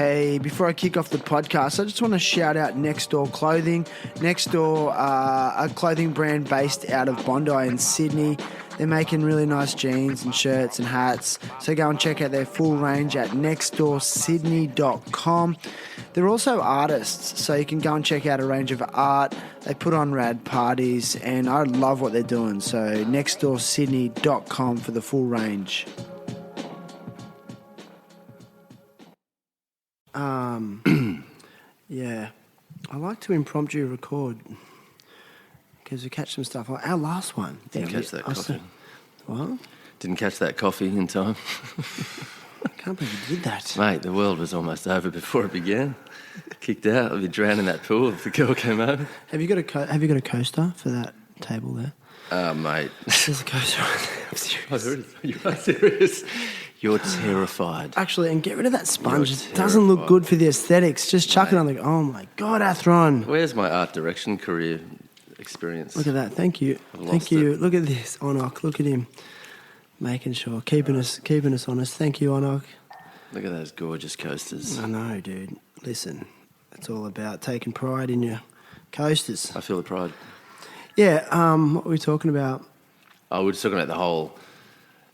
Hey, before I kick off the podcast, I just want to shout out Next Door Clothing. Next Door, a clothing brand based out of Bondi in Sydney. They're making really nice jeans and shirts and hats. So go and check out their full range at nextdoorsydney.com. They're also artists, so you can go and check out a range of art. They put on rad parties, and I love what they're doing. So nextdoorsydney.com for the full range. Yeah, I like to impromptu record because we catch some stuff. Our last one. Didn't catch that coffee. What? Didn't catch that coffee in time. I can't believe you did that. Mate, the world was almost over before it began. Kicked out. I'd be drowned in that pool if the girl came over. Have you got a coaster for that table there? Mate. There's a coaster on there. You are serious? You're terrified. Actually, and get rid of that sponge. It doesn't look good for the aesthetics. Just chuck it on. Like, oh my God, Athron. Where's my art direction career experience? Look at that. Thank you. Thank you. Look at this, Onok. Look at him. Making sure, keeping us honest. Thank you, Onok. Look at those gorgeous coasters. I know, dude. Listen, it's all about taking pride in your coasters. I feel the pride. Yeah. What were we talking about? Oh, we're just talking about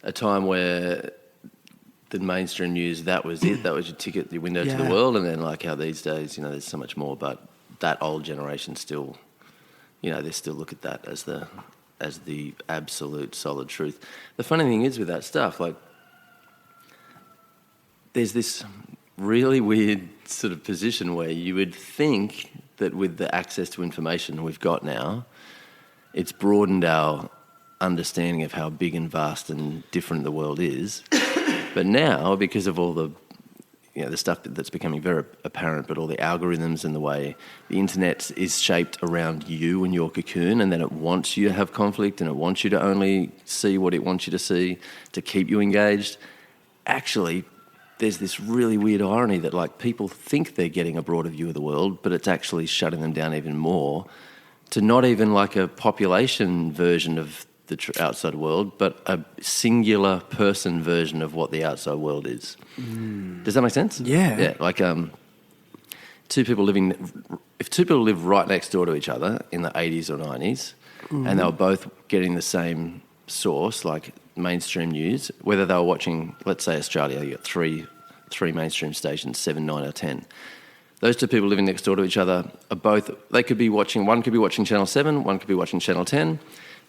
a time where the mainstream news, that was it. That was your ticket, your window to the world. And then like how these days, there's so much more. But that old generation still, they still look at that as the absolute solid truth. The funny thing is with that stuff, like, there's this really weird sort of position where you would think that with the access to information we've got now, it's broadened our understanding of how big and vast and different the world is. But now, because of all the stuff that's becoming very apparent, but all the algorithms and the way the internet is shaped around you and your cocoon, and then it wants you to have conflict and it wants you to only see what it wants you to see to keep you engaged. Actually, there's this really weird irony that like people think they're getting a broader view of the world, but it's actually shutting them down even more to not even like a population version of the outside world, but a singular person version of what the outside world is. Does that make sense? Yeah. Yeah, like if two people live right next door to each other in the 80s or 90s, and they were both getting the same source, like mainstream news, whether they were watching, let's say Australia, you got three mainstream stations, 7, 9 or 10. Those two people living next door to each other are both, one could be watching Channel 7, one could be watching Channel 10.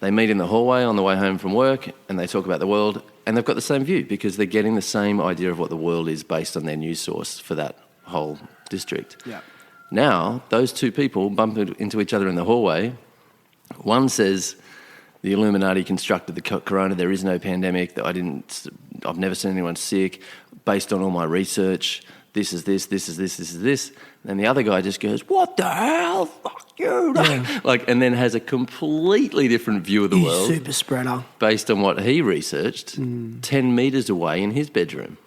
They meet in the hallway on the way home from work and they talk about the world, and they've got the same view because they're getting the same idea of what the world is based on their news source for that whole district. Yeah. Now, those two people bump into each other in the hallway. One says, the Illuminati constructed the corona, there is no pandemic, I've never seen anyone sick, based on all my research, this is this, this is this, this is this. And the other guy just goes, what the hell? Fuck you. Yeah. And then has a completely different view of the world. Super spreader. Based on what he researched 10 metres away in his bedroom.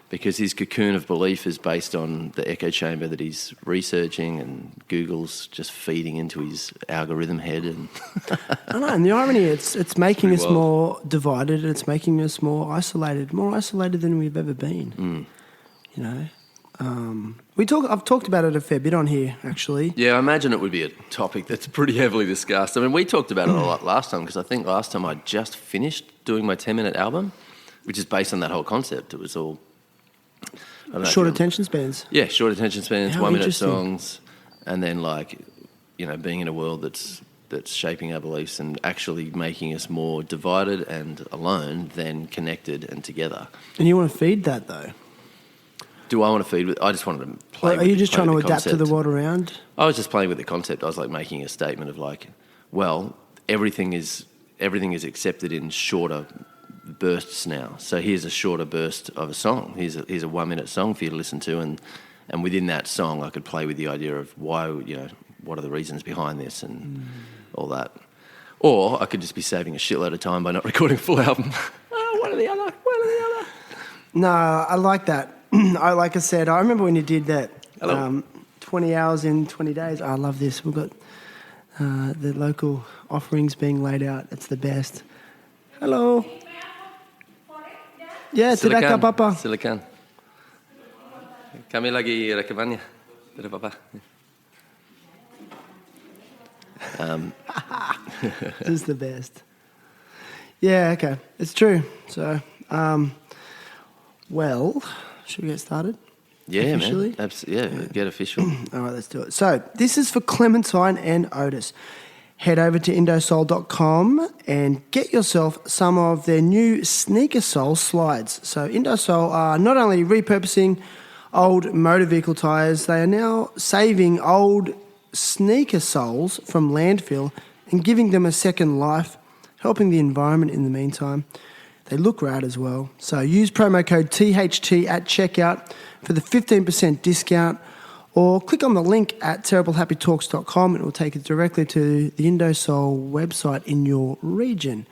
Because his cocoon of belief is based on the echo chamber that he's researching, and Google's just feeding into his algorithm head. And I know, and the irony, it's making us more divided, and it's making us more isolated than we've ever been. I've talked about it a fair bit on here, actually. Yeah, I imagine it would be a topic that's pretty heavily discussed. I mean, we talked about it a lot last time, because I think last time I just finished doing my 10-minute album, which is based on that whole concept. It was all... Short attention spans. Yeah, short attention spans, 1-minute songs, and then being in a world that's shaping our beliefs and actually making us more divided and alone than connected and together. And you want to feed that, though? Do I want to feed with? I just wanted to play. Are you just trying to adapt to the world around? I was just playing with the concept. I was like making a statement of like, well, everything is accepted in shorter bursts now. So here's a shorter burst of a song. Here's a 1-minute song for you to listen to, and within that song, I could play with the idea of why, what are the reasons behind this and all that. Or I could just be saving a shitload of time by not recording a full album. One or the other. No, I like that. Like I said, I remember when you did that 20 hours in 20 days. I love this. We've got the local offerings being laid out. It's the best. Hello. Yeah, Silakan, Papa. Silakan. Kami lagi rekamannya dari papa. This is the best. Yeah, okay. It's true. So, well, should we get started? Yeah, officially? man. Yeah, get official. All right, let's do it. So, this is for Clementine and Otis. Head over to indosole.com and get yourself some of their new sneaker sole slides. So, Indosole are not only repurposing old motor vehicle tyres, they are now saving old sneaker soles from landfill and giving them a second life, helping the environment in the meantime. They look rad as well. So use promo code THT at checkout for the 15% discount, or click on the link at terriblehappytalks.com and it will take you directly to the Indosole website in your region.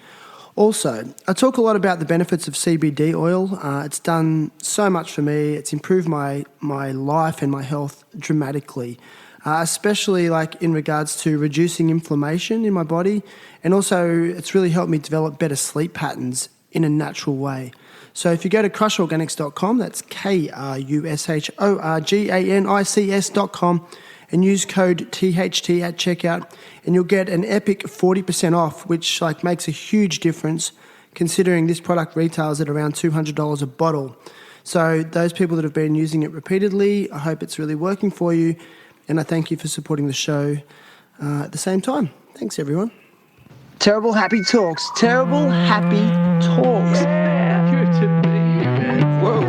Also, I talk a lot about the benefits of CBD oil. It's done so much for me. It's improved my life and my health dramatically, especially like in regards to reducing inflammation in my body. And also, it's really helped me develop better sleep patterns in a natural way. So if you go to crushorganics.com, that's KRUSHORGANICS.com, and use code THT at checkout, and you'll get an epic 40% off, which like makes a huge difference considering this product retails at around $200 a bottle. So those people that have been using it repeatedly, I hope it's really working for you, and I thank you for supporting the show at the same time. Thanks, everyone. Terrible Happy Talks. Terrible Happy Talks. Yeah, good to be here, man. Whoa.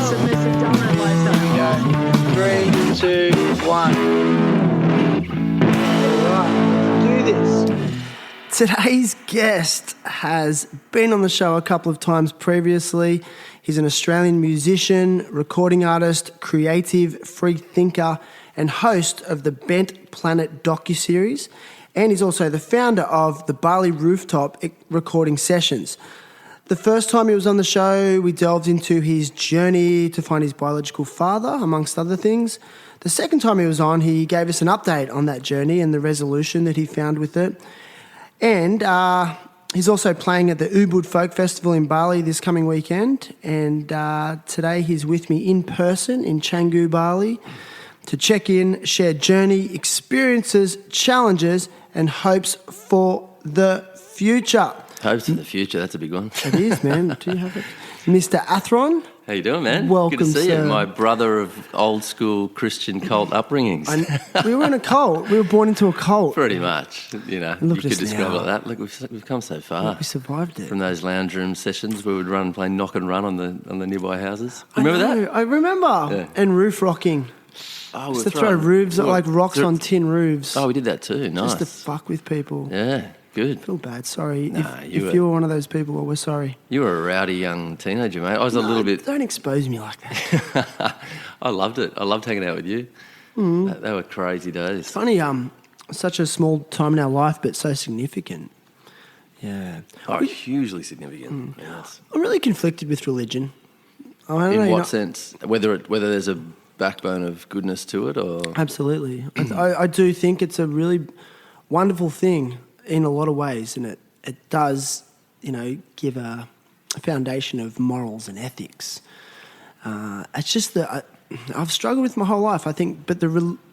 Submissive dominant lifestyle. 3, 2, 1. Alright, do this. Today's guest has been on the show a couple of times previously. He's an Australian musician, recording artist, creative, free thinker, and host of the Bent Planet docu-series. And he's also the founder of the Bali Rooftop recording sessions. The first time he was on the show, we delved into his journey to find his biological father, amongst other things. The second time he was on, he gave us an update on that journey and the resolution that he found with it. And he's also playing at the Ubud Folk Festival in Bali this coming weekend. And today he's with me in person in Canggu, Bali, to check in, share journey, experiences, challenges, and hopes for the future. Hopes for the future, that's a big one. It is, man. Do you have it? Mr. Athron. How you doing, man? Welcome, good to see sir. you. My brother of old school Christian cult upbringings. We were in a cult. We were born into a cult. Pretty much, you know. Look You at could us describe now. it like that. Look, we've come so far. We survived it. From those lounge room sessions where we'd run and play knock and run on the nearby houses. Remember that? I remember. Yeah. And roof rocking. Oh, Just to throw roofs, like rocks on tin roofs. Oh, we did that too. Nice. Just to fuck with people. Yeah, good. I feel bad. Sorry. Nah, if you were one of those people, well, we're sorry. You were a rowdy young teenager, mate. I was a little bit. Don't expose me like that. I loved it. I loved hanging out with you. They were crazy days. Funny, such a small time in our life, but so significant. Yeah. Oh, hugely significant. Yes. I'm really conflicted with religion. I don't know, In you're what not- sense? Whether there's a backbone of goodness to it, or Absolutely. I do think it's a really wonderful thing in a lot of ways, and it does, give a foundation of morals and ethics. It's just that I've struggled with my whole life, I think, but the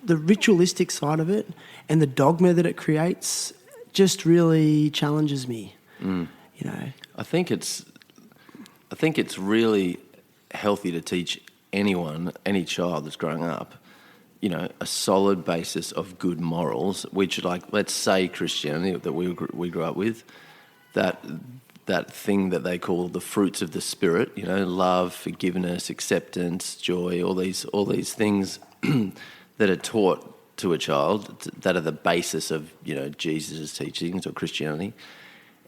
ritualistic side of it and the dogma that it creates just really challenges me. I think it's really healthy to teach any child that's growing up, a solid basis of good morals, which, like, let's say Christianity that we grew up with, that thing that they call the fruits of the spirit, love, forgiveness, acceptance, joy, all these things that are taught to a child that are the basis of, Jesus' teachings or Christianity.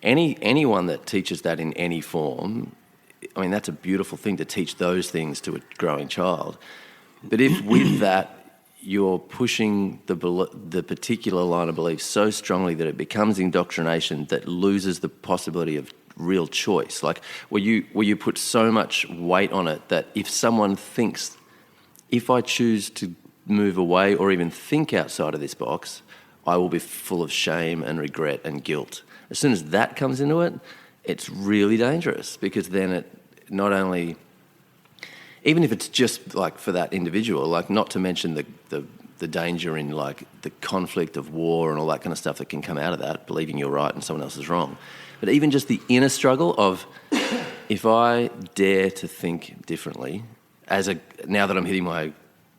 Anyone that teaches that in any form, I mean, that's a beautiful thing to teach those things to a growing child. But if with that you're pushing the particular line of belief so strongly that it becomes indoctrination that loses the possibility of real choice, like where you put so much weight on it that if someone thinks, if I choose to move away or even think outside of this box, I will be full of shame and regret and guilt. As soon as that comes into it, it's really dangerous, because then it not only even if it's just like for that individual, like not to mention the danger in like the conflict of war and all that kind of stuff that can come out of that, believing you're right and someone else is wrong. But even just the inner struggle of if I dare to think differently, now that I'm hitting my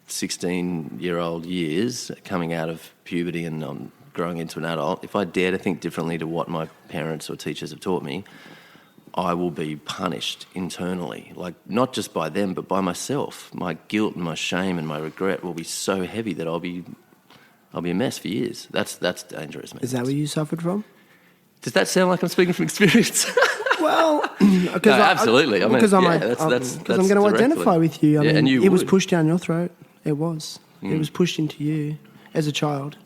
16-year-old years, coming out of puberty and I'm growing into an adult, if I dare to think differently to what my parents or teachers have taught me, I will be punished internally, like not just by them, but by myself. My guilt and my shame and my regret will be so heavy that I'll be a mess for years. That's dangerous, man. Is that what you suffered from? Does that sound like I'm speaking from experience? Well, absolutely. Because I'm going to identify with you. I mean, and it was pushed down your throat. It was. It was pushed into you as a child.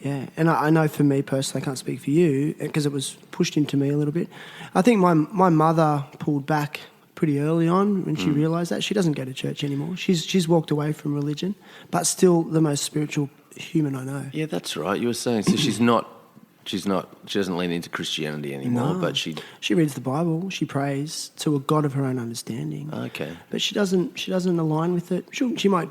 Yeah, and I know for me personally, I can't speak for you because it was pushed into me a little bit. I think my mother pulled back pretty early on when she realised that. She doesn't go to church anymore. She's walked away from religion, but still the most spiritual human I know. Yeah, that's right. You were saying so. She doesn't lean into Christianity anymore, but she reads the Bible. She prays to a God of her own understanding. Okay, but she doesn't align with it. She might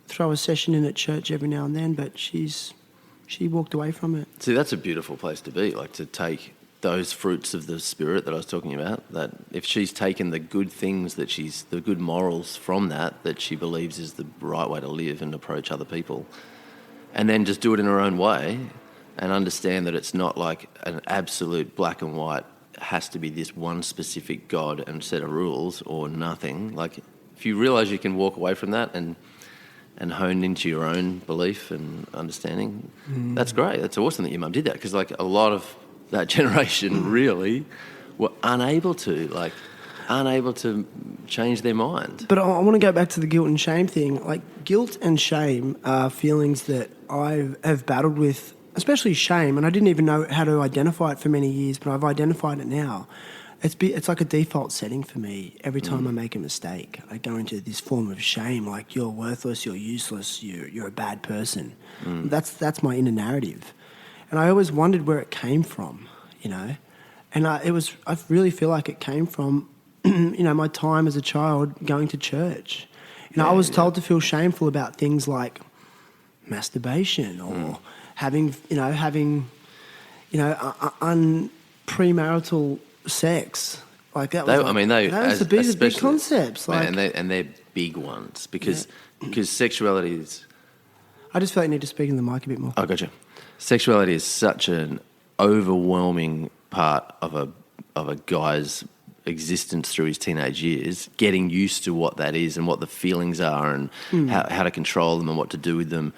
throw a session in at church every now and then, but she walked away from it. See, that's a beautiful place to be, like to take those fruits of the spirit that I was talking about, that if she's taken the good things the good morals from that she believes is the right way to live and approach other people, and then just do it in her own way and understand that it's not like an absolute black and white, has to be this one specific God and set of rules or nothing. Like if you realise you can walk away from that and hone into your own belief and understanding, that's great. That's awesome that your mum did that, because like a lot of that generation really were unable to change their mind. But I want to go back to the guilt and shame thing. Like guilt and shame are feelings that I have battled with, especially shame, and I didn't even know how to identify it for many years, but I've identified it now. It's like a default setting for me. Every time I make a mistake, I go into this form of shame, like you're worthless, you're useless, you're a bad person. That's my inner narrative. And I always wondered where it came from, And I really feel like it came from, my time as a child going to church. I was told to feel shameful about things like masturbation or having premarital sex. Like that was those are big concepts. Like, and they're big ones because sexuality is. I just feel like you need to speak in the mic a bit more. Oh, gotcha. Sexuality is such an overwhelming part of a guy's existence through his teenage years, getting used to what that is and what the feelings are and how to control them and what to do with them.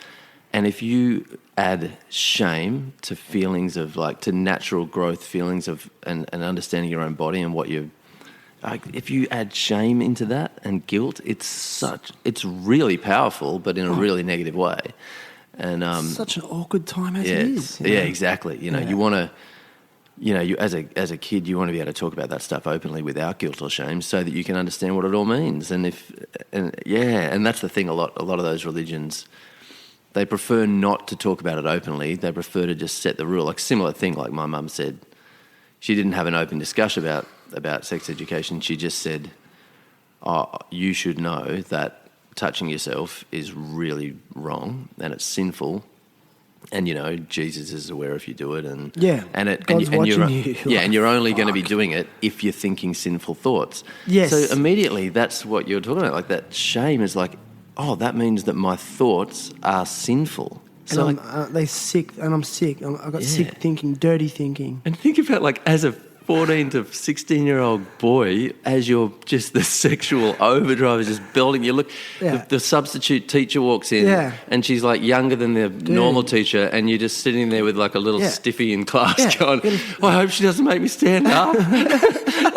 And if you add shame to feelings of to natural growth feelings of and understanding your own body and what you if you add shame into that and guilt, it's really powerful, but in a really negative way. And such an awkward time as it is. Yeah, exactly. You want to, you as a kid, you want to be able to talk about that stuff openly without guilt or shame, so that you can understand what it all means. And that's the thing. A lot of those religions, they prefer not to talk about it openly. They prefer to just set the rule. Like similar thing, like my mum said, she didn't have an open discussion about sex education. She just said, you should know that touching yourself is really wrong and it's sinful. And Jesus is aware if you do it, and God's watching you. And you're only going to be doing it if you're thinking sinful thoughts. Yes. So immediately, that's what you're talking about. Like that shame is like, that means that my thoughts are sinful. So and they're sick, and I'm sick. I've got sick thinking, dirty thinking. And think about as a 14 to 16-year-old boy, as you're just the sexual overdrive is just building. You look, the substitute teacher walks in, and she's younger than the normal teacher, and you're just sitting there with a little stiffy in class going, I hope she doesn't make me stand up.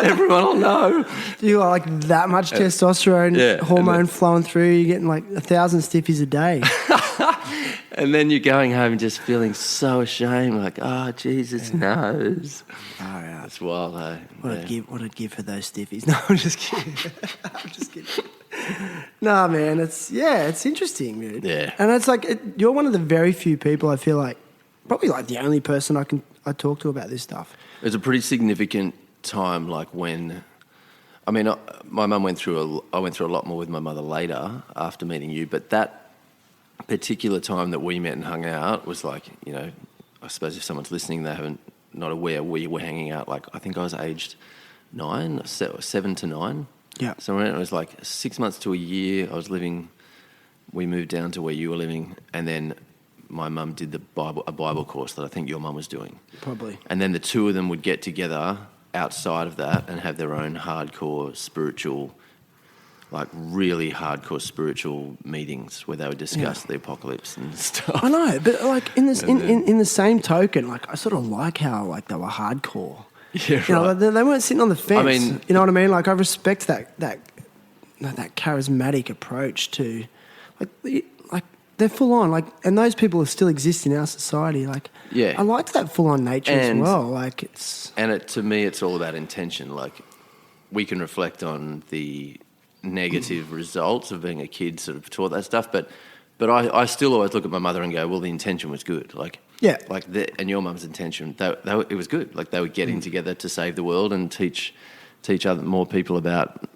Everyone will know. You got that much testosterone hormone flowing through, you're getting 1,000 stiffies a day. And then you're going home just feeling so ashamed, Jesus knows. Oh, yeah. It's wild, eh? What I'd give for those stiffies. No, I'm just kidding. I'm just kidding. No, man, it's interesting, dude. Yeah. And it's you're one of the very few people I feel probably the only person I talk to about this stuff. It's a pretty significant time, when I mean, my mum went through I went through a lot more with my mother later after meeting you, but that particular time that we met and hung out was like, you know, I suppose if someone's listening, they haven't not aware we were hanging out. Like I think I was aged 7 to 9. Yeah. So it was like 6 months to a year. We moved down to where you were living, and then my mum did a Bible course that I think your mum was doing. Probably. And then the two of them would get together outside of that and have their own hardcore spiritual, like really hardcore spiritual meetings where they would discuss the apocalypse and stuff. I know, but like in the same token, like I sort of like how like they were hardcore. Yeah, right. You know, they weren't sitting on the fence. I mean, you know what I mean? Like I respect that charismatic approach to, like they're full on. Like, and those people still exist in our society. Like, yeah, I liked that full on nature as well. Like to me, it's all about intention. Like, we can reflect on the negative results of being a kid, sort of taught that stuff, but I still always look at my mother and go, well, the intention was good. Like, yeah, like and your mum's intention, it was good. Like they were getting together to save the world and teach more people about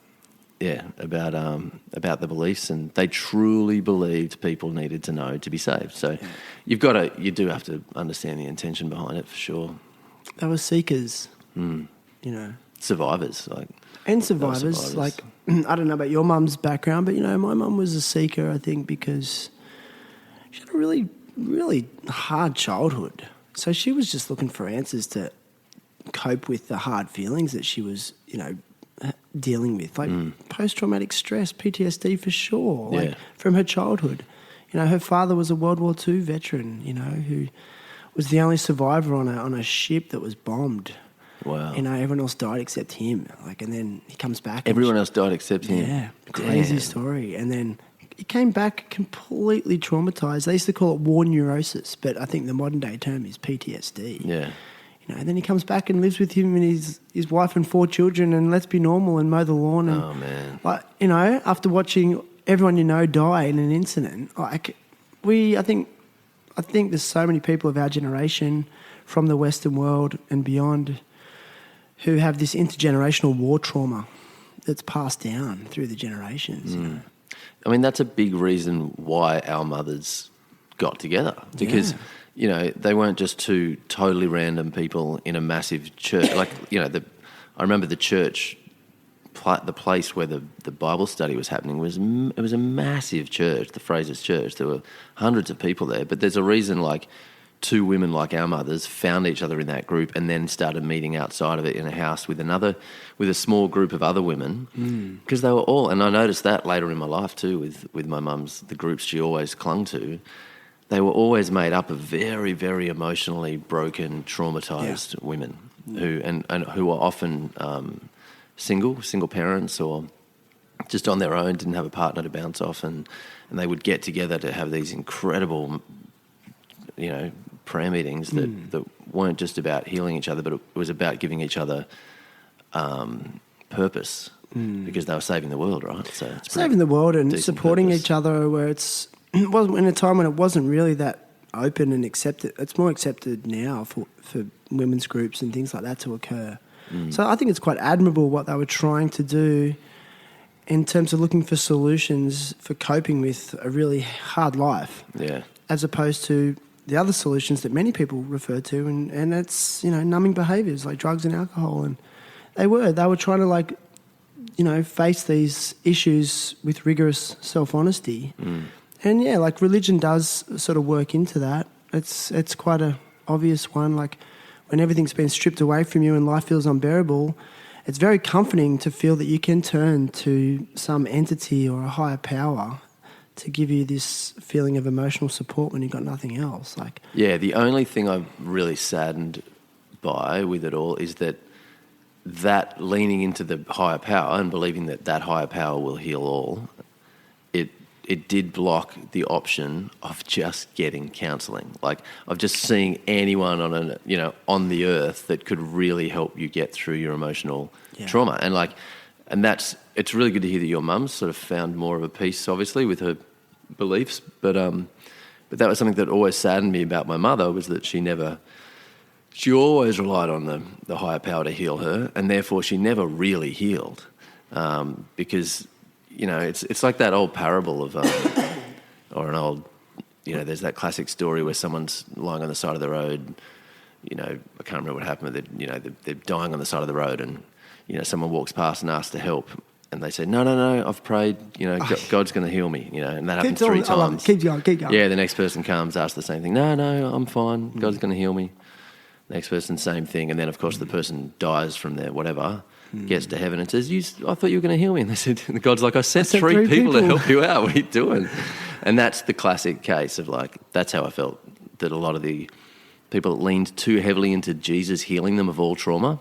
the beliefs, and they truly believed people needed to know to be saved. So you do have to understand the intention behind it for sure. They were seekers, you know, survivors, survivors. Like I don't know about your mum's background, but you know, my mum was a seeker, I think, because she had a really, really hard childhood. So she was just looking for answers to cope with the hard feelings that she was, you know, dealing with, like post-traumatic stress, PTSD for sure, like from her childhood. You know, her father was a World War II veteran, you know, who was the only survivor on a ship that was bombed. Wow. You know, everyone else died except him. Like, and then he comes back. Everyone else died except him. Yeah, crazy story. And then he came back completely traumatized. They used to call it war neurosis, but I think the modern day term is PTSD. Yeah. You know, and then he comes back and lives with him and his wife and 4 children, and let's be normal and mow the lawn. And, oh man! Like, you know, after watching everyone you know die in an incident, like I think there's so many people of our generation from the Western world and beyond who have this intergenerational war trauma that's passed down through the generations. You know? I mean, that's a big reason why our mothers got together, because you know, they weren't just two totally random people in a massive church. Like, you know, I remember the church, the place where the Bible study was happening it was a massive church, the Fraser's Church. There were hundreds of people there, but there's a reason like two women like our mothers found each other in that group and then started meeting outside of it in a house with a small group of other women, because they were all, and I noticed that later in my life too with my mum's, the groups she always clung to, they were always made up of very, very emotionally broken, traumatized women who were often single parents or just on their own, didn't have a partner to bounce off, and they would get together to have these incredible, you know, prayer meetings that weren't just about healing each other, but it was about giving each other purpose, because they were saving the world, right? So it's saving the world and supporting purpose. each other where it wasn't in a time when it wasn't really that open and accepted. It's more accepted now for women's groups and things like that to occur. So I think it's quite admirable what they were trying to do in terms of looking for solutions for coping with a really hard life. Yeah. As opposed to the other solutions that many people refer to, and it's, you know, numbing behaviours like drugs and alcohol. And they were trying to, like, you know, face these issues with rigorous self-honesty. And yeah, like religion does sort of work into that. It's quite a obvious one. Like when everything's been stripped away from you and life feels unbearable, it's very comforting to feel that you can turn to some entity or a higher power to give you this feeling of emotional support when you've got nothing else. Like, yeah, the only thing I'm really saddened by with it all is that leaning into the higher power and believing that higher power will heal all, it did block the option of just getting counselling, like of just seeing anyone on the earth that could really help you get through your emotional trauma. And it's really good to hear that your mum sort of found more of a peace, obviously, with her beliefs. But that was something that always saddened me about my mother, was that she always relied on the higher power to heal her, and therefore she never really healed. because, it's like that old parable of, or an old, there's that classic story where someone's lying on the side of the road. I can't remember what happened, but they're dying on the side of the road, and someone walks past and asks to help, and they say, no, I've prayed, God's going to heal me, and that happens 3 times. Keep going. Yeah, the next person comes, asks the same thing. No, I'm fine. God's going to heal me. Next person, same thing, and then of course the person dies from their whatever, gets to heaven and says, I thought you were going to heal me, and they said, God's like, I sent 3 people to help you out. What are you doing? And that's the classic case of that's how I felt, that a lot of the people that leaned too heavily into Jesus healing them of all trauma.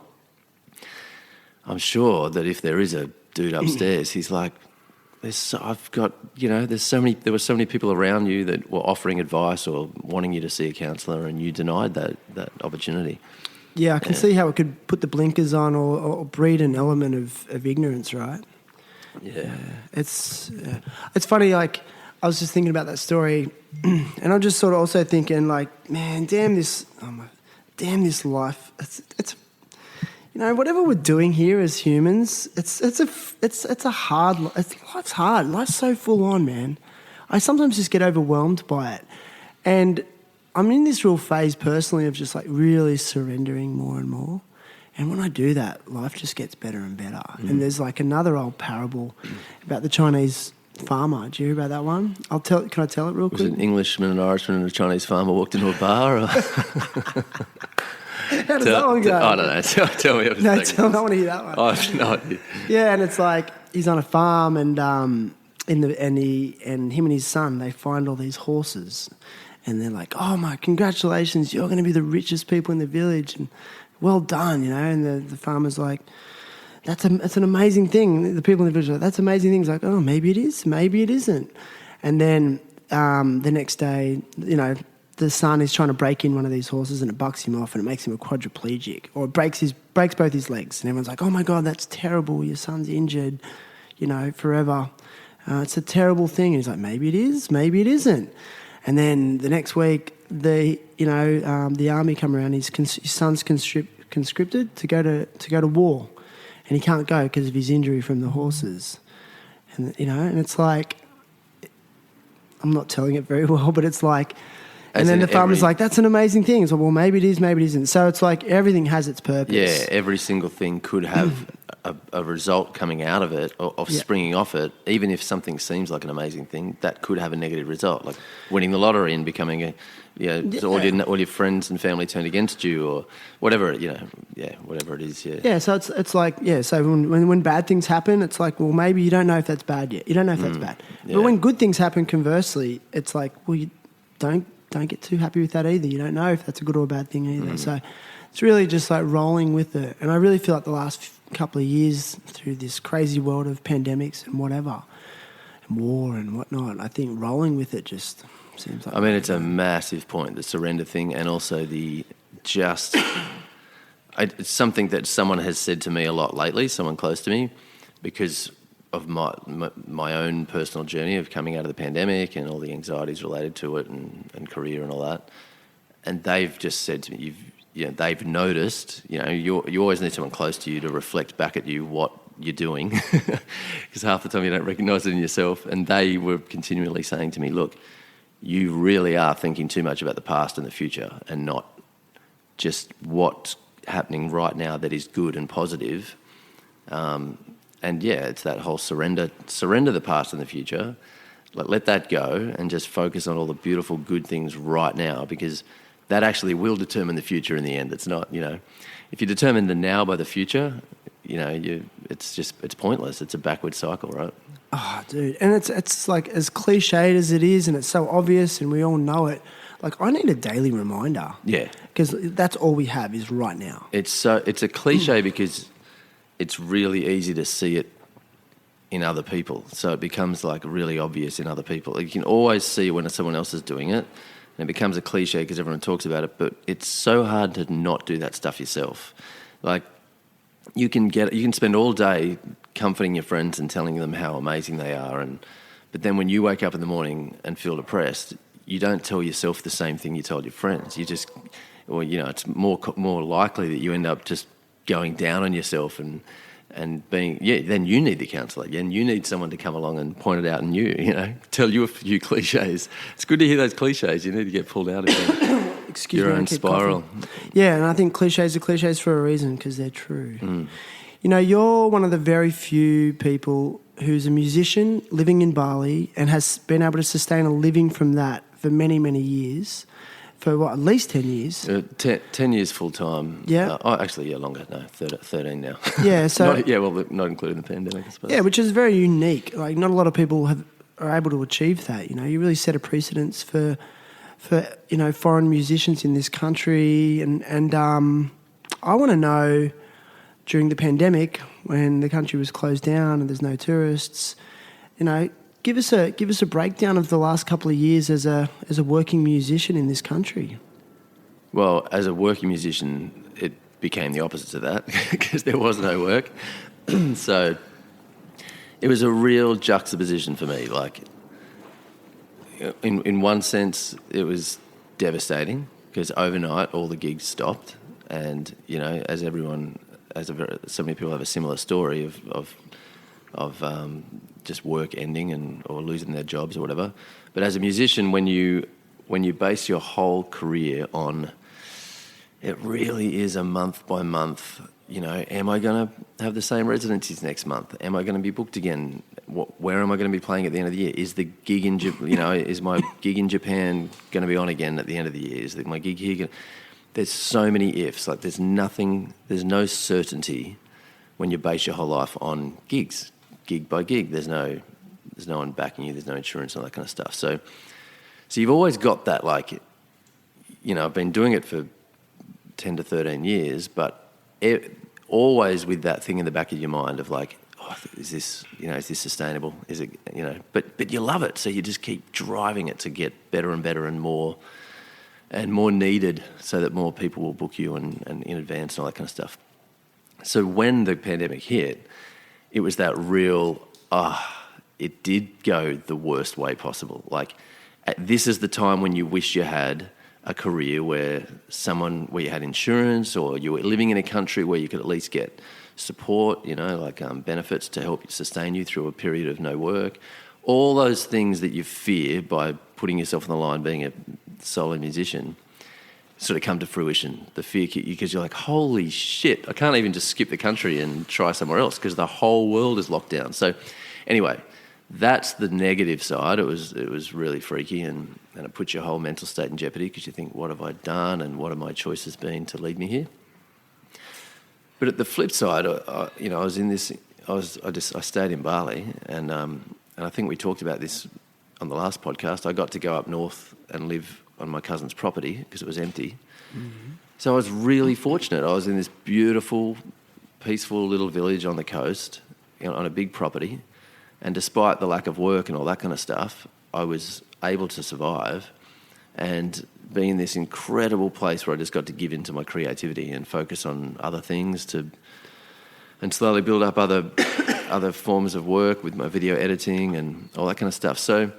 I'm sure that if there is a dude upstairs, he's like, there were so many people around you that were offering advice or wanting you to see a counsellor, and you denied that opportunity. Yeah, I can see how it could put the blinkers on or breed an element of ignorance, right? Yeah. It's funny, I was just thinking about that story, and I'm just sort of also thinking, man, damn this life. It's whatever we're doing here as humans, life's hard. Life's so full on, man. I sometimes just get overwhelmed by it, and I'm in this real phase personally of just really surrendering more and more. And when I do that, life just gets better and better. And there's another old parable about the Chinese farmer. Do you hear about that one? Can I tell it real quick? Was it an Englishman, an Irishman, and a Chinese farmer walked into a bar? Or? How does that one go? I don't know. Tell me. I want to hear that one. I have no idea. Yeah, and it's he's on a farm, and him and his son, they find all these horses, and they're like, "Oh my, congratulations! You're going to be the richest people in the village, and well done," And the farmer's like, "That's an amazing thing." The people in the village are like, "That's amazing thing." He's like, "Oh, maybe it is, maybe it isn't." And then the next day, the son is trying to break in one of these horses, and it bucks him off, and it makes him a quadriplegic, or it breaks both his legs. And everyone's like, "Oh my God, that's terrible! Your son's injured, forever. It's a terrible thing." And he's like, "Maybe it is, maybe it isn't." And then the next week, the army come around. His son's conscripted to go to war, and he can't go because of his injury from the horses. And and it's like, I'm not telling it very well, but it's like. And then the farmer's like, "That's an amazing thing." It's like, "Well, maybe it is, maybe it isn't." So it's like everything has its purpose. Yeah, every single thing could have a result coming out of it, or springing off it. Even if something seems like an amazing thing, that could have a negative result, like winning the lottery and becoming all your friends and family turned against you, or whatever. Whatever it is. Yeah. Yeah. So it's like, So when bad things happen, it's like, well, maybe you don't know if that's bad yet. You don't know if that's bad. Yeah. But when good things happen, conversely, it's like, well, you don't get too happy with that either. You don't know if that's a good or a bad thing either. So it's really just rolling with it. And I really feel like the last couple of years, through this crazy world of pandemics and whatever, and war and whatnot, I think rolling with it just seems like... it's a massive point, the surrender thing, and also it's something that someone has said to me a lot lately, someone close to me, because of my own personal journey of coming out of the pandemic and all the anxieties related to it, and career and all that. And they've just said to me, they've noticed, you always need someone close to you to reflect back at you what you're doing, because half the time you don't recognise it in yourself. And they were continually saying to me, "Look, you really are thinking too much about the past and the future, and not just what's happening right now that is good and positive." It's that whole surrender the past and the future, let that go, and just focus on all the beautiful, good things right now, because that actually will determine the future in the end. It's not, if you determine the now by the future, it's pointless. It's a backward cycle, right? Oh, dude. And it's like, as cliched as it is, and it's so obvious and we all know it, I need a daily reminder. Yeah. Because that's all we have is right now. It's a cliche because it's really easy to see it in other people. So it becomes really obvious in other people. You can always see when someone else is doing it, and it becomes a cliche because everyone talks about it, but it's so hard to not do that stuff yourself. You can spend all day comforting your friends and telling them how amazing they are, but then when you wake up in the morning and feel depressed, you don't tell yourself the same thing you told your friends. You just, it's more likely that you end up just going down on yourself and and then you need the counsellor. And you need someone to come along and point it out and tell you a few cliches. It's good to hear those cliches. You need to get pulled out of your own spiral. Coughing. Yeah, and I think cliches are cliches for a reason because they're true. You're one of the very few people who's a musician living in Bali and has been able to sustain a living from that for many, many years. For what, at least 10 years? 10 years full time. Yeah. Longer. No, 13 now. Yeah, so... not including the pandemic, I suppose. Yeah, which is very unique. Like, not a lot of people are able to achieve that, You really set a precedence for foreign musicians in this country. And I want to know, during the pandemic, when the country was closed down and there's no tourists, give us a breakdown of the last couple of years as a working musician in this country. Well, as a working musician, it became the opposite of that because there was no work. So it was a real juxtaposition for me. Like, in one sense, it was devastating because overnight all the gigs stopped, and so many people have a similar story of just work ending or losing their jobs or whatever. But as a musician, when you base your whole career on, it really is a month by month. Am I going to have the same residencies next month? Am I going to be booked again? Where am I going to be playing at the end of the year? Is the gig in is my gig in Japan going to be on again at the end of the year? Is my gig here? There's so many ifs. Like, there's no certainty when you base your whole life on gigs, gig by gig. There's no one backing you. There's no insurance and all that kind of stuff. So you've always got that, like, I've been doing it for 10 to 13 years, but always with that thing in the back of your mind of like, oh, is this sustainable? Is it, but you love it. So you just keep driving it to get better and better and more needed so that more people will book you and in advance and all that kind of stuff. So when the pandemic hit, it was that real, it did go the worst way possible. Like, this is the time when you wish you had a career where you had insurance, or you were living in a country where you could at least get support, benefits to help sustain you through a period of no work. All those things that you fear by putting yourself on the line being a solo musician sort of come to fruition. The fear, because you're like, holy shit, I can't even just skip the country and try somewhere else because the whole world is locked down. So anyway, that's the negative side. It was really freaky, and it puts your whole mental state in jeopardy because you think, what have I done and what have my choices been to lead me here? But at the flip side, I stayed in Bali, and I think we talked about this on the last podcast. I got to go up north and live on my cousin's property because it was empty. Mm-hmm. So I was really fortunate. I was in this beautiful, peaceful little village on the coast, on a big property. And despite the lack of work and all that kind of stuff, I was able to survive and be in this incredible place where I just got to give into my creativity and focus on other things and slowly build up other forms of work with my video editing and all that kind of stuff. So,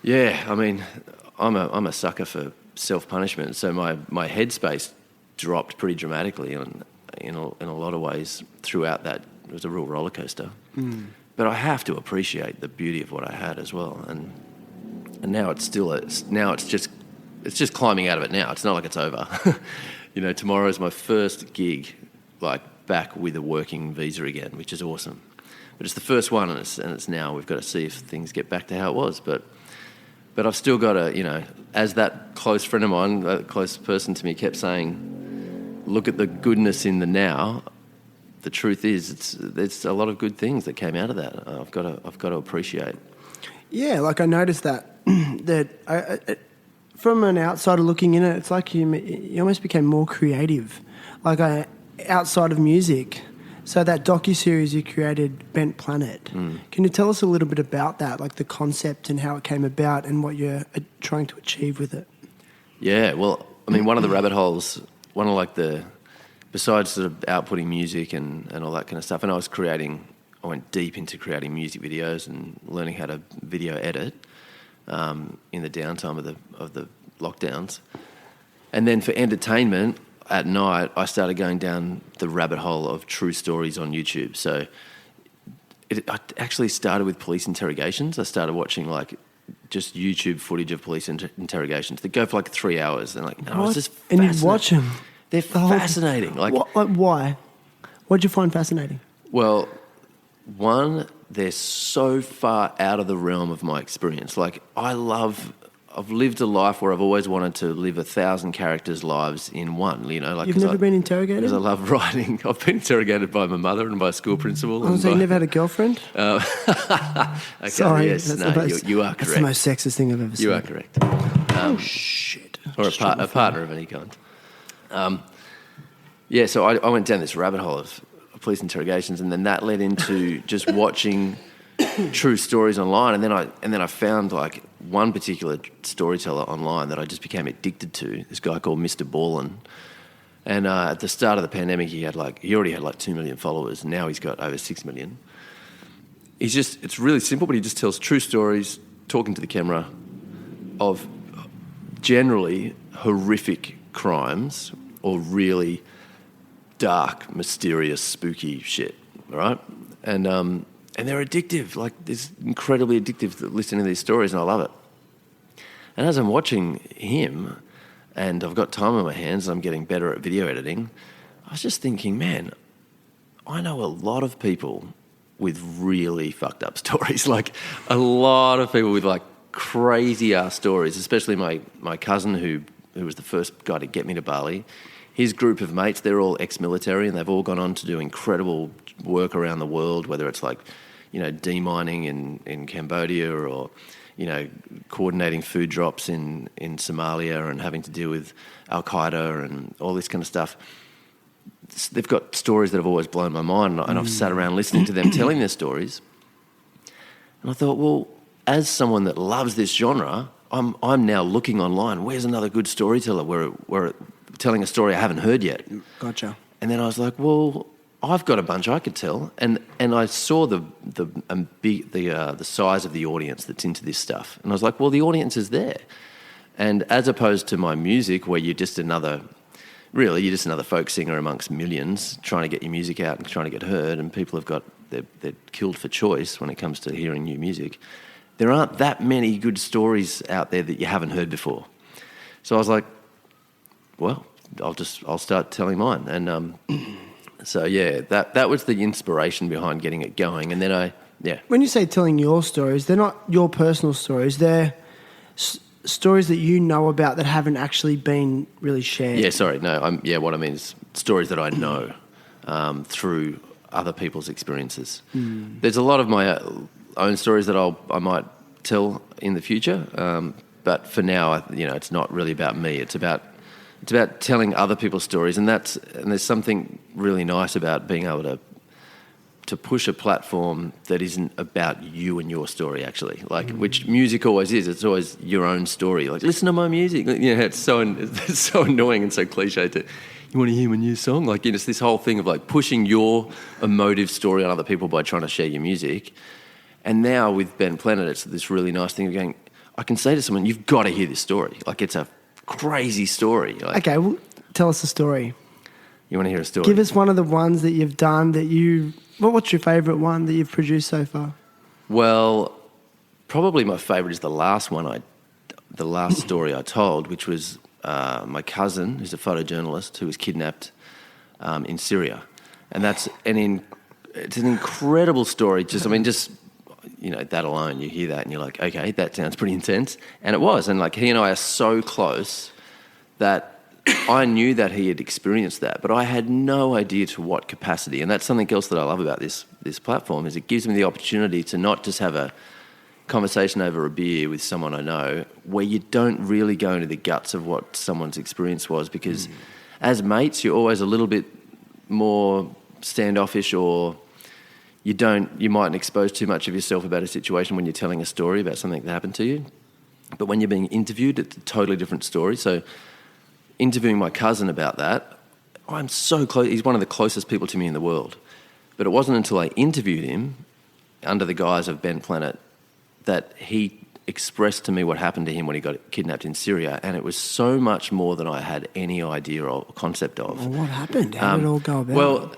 yeah, I mean, I'm a sucker for self-punishment. So my headspace dropped pretty dramatically in a lot of ways throughout that. It was a real roller coaster. Mm. But I have to appreciate the beauty of what I had as well. And now it's just climbing out of it now. It's not like it's over. Tomorrow is my first gig, like, back with a working visa again, which is awesome. But it's the first one, and it's now. We've got to see if things get back to how it was. But I've still got to, as that close friend of mine, that close person to me kept saying, look at the goodness in the now. The truth is, it's a lot of good things that came out of that. I've got to appreciate. Yeah, like I noticed that from an outsider looking in, it's like you almost became more creative, like outside of music. So that docu-series you created, Bent Planet. Can you tell us a little bit about that, like the concept and how it came about and what you're trying to achieve with it? Yeah, well, I mean, one of the rabbit holes, besides sort of outputting music and all that kind of stuff, and I went deep into creating music videos and learning how to video edit in the downtime of the lockdowns. And then for entertainment, at night, I started going down the rabbit hole of true stories on YouTube. So I actually started with police interrogations. I started watching like just YouTube footage of police interrogations. They go for like 3 hours, and I was just and you'd watch them. They're fascinating. Like why? What'd you find fascinating? Well, one, they're so far out of the realm of my experience. Like I've lived a life where I've always wanted to live 1,000 characters' lives in one. You know, like you've never been interrogated? Because I love writing. I've been interrogated by my mother and by a school principal. I was saying, you never had a girlfriend? Okay, sorry, yes, no, you are correct. That's the most sexist thing I've ever seen. You are correct. Shit. Or a partner of any kind. So I went down this rabbit hole of police interrogations, and then that led into just watching true stories online, and then I found like one particular storyteller online that I just became addicted to. This guy called Mr. Ballin, and at the start of the pandemic, he already had like 2 million followers. Now he's got over 6 million. It's really simple, but he just tells true stories, talking to the camera, of generally horrific crimes or really dark, mysterious, spooky shit. All right, and they're addictive. Like, it's incredibly addictive listening to these stories, and I love it. And as I'm watching him, and I've got time on my hands, and I'm getting better at video editing, I was just thinking, man, I know a lot of people with really fucked up stories. Like, a lot of people with, like, crazy-ass stories, especially my cousin who was the first guy to get me to Bali. His group of mates, they're all ex-military, and they've all gone on to do incredible work around the world, whether it's like, you know, demining in Cambodia, or, you know, coordinating food drops in Somalia, and having to deal with Al-Qaeda and all this kind of stuff. They've got stories that have always blown my mind, and I've sat around listening to them telling their stories. And I thought, well, as someone that loves this genre, I'm now looking online. Where's another good storyteller where telling a story I haven't heard yet? Gotcha. And then I was like, well, I've got a bunch I could tell, and I saw the size of the audience that's into this stuff, and I was like, well, the audience is there, and as opposed to my music, where you're just another folk singer amongst millions trying to get your music out and trying to get heard, and people have got they're killed for choice when it comes to hearing new music. There aren't that many good stories out there that you haven't heard before, so I was like, well, I'll start telling mine, and so yeah, that was the inspiration behind getting it going. And then When you say telling your stories, they're not your personal stories. They're stories that you know about that haven't actually been really shared. Yeah, sorry, no. What I mean is stories that I know through other people's experiences. There's a lot of my own stories that I might tell in the future, but for now, it's not really about me. It's about telling other people's stories, and there's something really nice about being able to push a platform that isn't about you and your story, actually. Like, which music always is. It's always your own story. Like, listen to my music. It's so annoying and so cliche to, you want to hear my new song? Like, it's this whole thing of like pushing your emotive story on other people by trying to share your music. And now with Ben Planet, it's this really nice thing of going, I can say to someone, you've got to hear this story. Like, it's a crazy story. Like, okay, well, tell us a story. You want to hear a story? Give us one of the ones that you've done what's your favourite one that you've produced so far? Well, probably my favourite is the last story I told, which was my cousin, who's a photojournalist, who was kidnapped in Syria. And it's an incredible story. Just that alone, you hear that and you're like, okay, that sounds pretty intense. And it was. And like, he and I are so close that I knew that he had experienced that, but I had no idea to what capacity. And that's something else that I love about this platform, is it gives me the opportunity to not just have a conversation over a beer with someone I know, where you don't really go into the guts of what someone's experience was, because as mates, you're always a little bit more standoffish, or you mightn't expose too much of yourself about a situation when you're telling a story about something that happened to you. But when you're being interviewed, it's a totally different story. So interviewing my cousin about that, I'm so close. He's one of the closest people to me in the world. But it wasn't until I interviewed him under the guise of Ben Planet that he expressed to me what happened to him when he got kidnapped in Syria, and it was so much more than I had any idea or concept of. Well, what happened? How did it all go about? Well,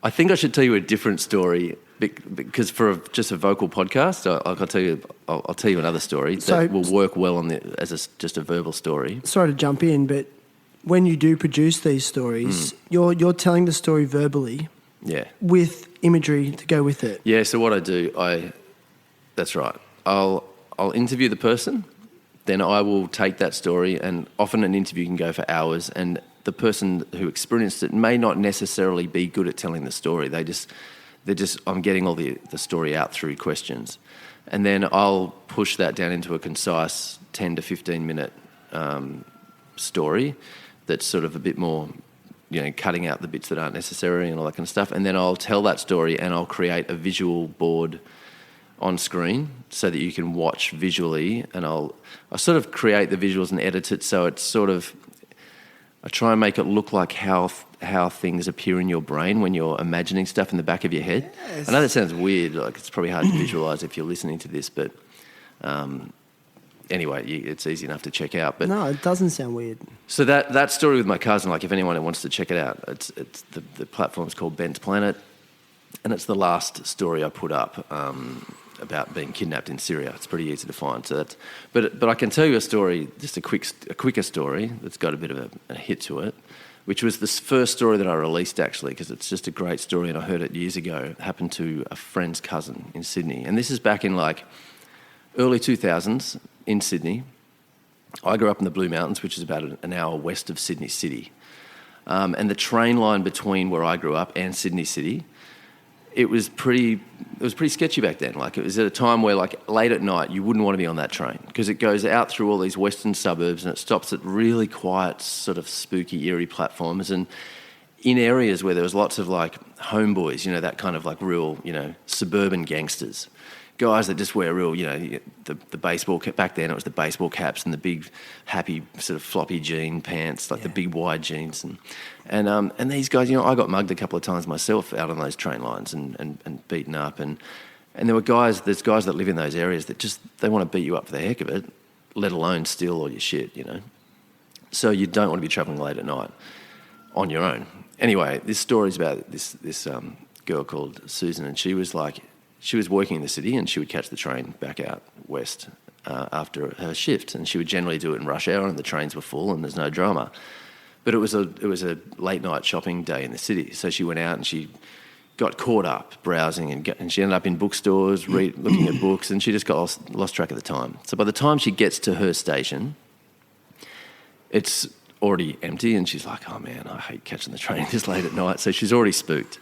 I think I should tell you a different story because for just a vocal podcast, I'll tell you another story that will work well just a verbal story. Sorry to jump in, but when you do produce these stories, you're telling the story verbally, with imagery to go with it. Yeah. So what I do, that's right. I'll interview the person, then I will take that story, and often an interview can go for hours, and the person who experienced it may not necessarily be good at telling the story. I'm getting all the story out through questions. And then I'll push that down into a concise 10 to 15 minute story that's sort of a bit more, cutting out the bits that aren't necessary and all that kind of stuff. And then I'll tell that story and I'll create a visual board on screen so that you can watch visually. And I sort of create the visuals and edit it so it's sort of, I try and make it look like how things appear in your brain when you're imagining stuff in the back of your head. Yes. I know that sounds weird, like it's probably hard to visualise if you're listening to this, but anyway, it's easy enough to check out. But no, it doesn't sound weird. So that story with my cousin, like if anyone wants to check it out, it's the platform's called Ben's Planet, and it's the last story I put up about being kidnapped in Syria. It's pretty easy to find. So but I can tell you a story, just a quicker story that's got a bit of a hit to it, which was the first story that I released actually, because it's just a great story and I heard it years ago. It happened to a friend's cousin in Sydney, and this is back in like early 2000s in Sydney. I grew up in the Blue Mountains, which is about an hour west of Sydney City, and the train line between where I grew up and Sydney City. It was pretty sketchy back then. Like it was at a time where like late at night you wouldn't want to be on that train because it goes out through all these western suburbs and it stops at really quiet, sort of spooky, eerie platforms and in areas where there was lots of like homeboys, that kind of like real, suburban gangsters. Guys that just wear real, the baseball cap. Back then it was the baseball caps and the big, happy sort of floppy jean pants, like the big wide jeans. And these guys, I got mugged a couple of times myself out on those train lines and beaten up. And there's guys that live in those areas that just, they want to beat you up for the heck of it, let alone steal all your shit, So you don't want to be travelling late at night on your own. Anyway, this story's about this girl called Susan, and she was working in the city and she would catch the train back out west after her shift, and she would generally do it in rush hour and the trains were full and there's no drama. But it was a late night shopping day in the city, so she went out and she got caught up browsing and she ended up in bookstores looking at books, and she just got lost track of the time. So by the time she gets to her station, it's already empty and she's like, oh man, I hate catching the train this late at night. So she's already spooked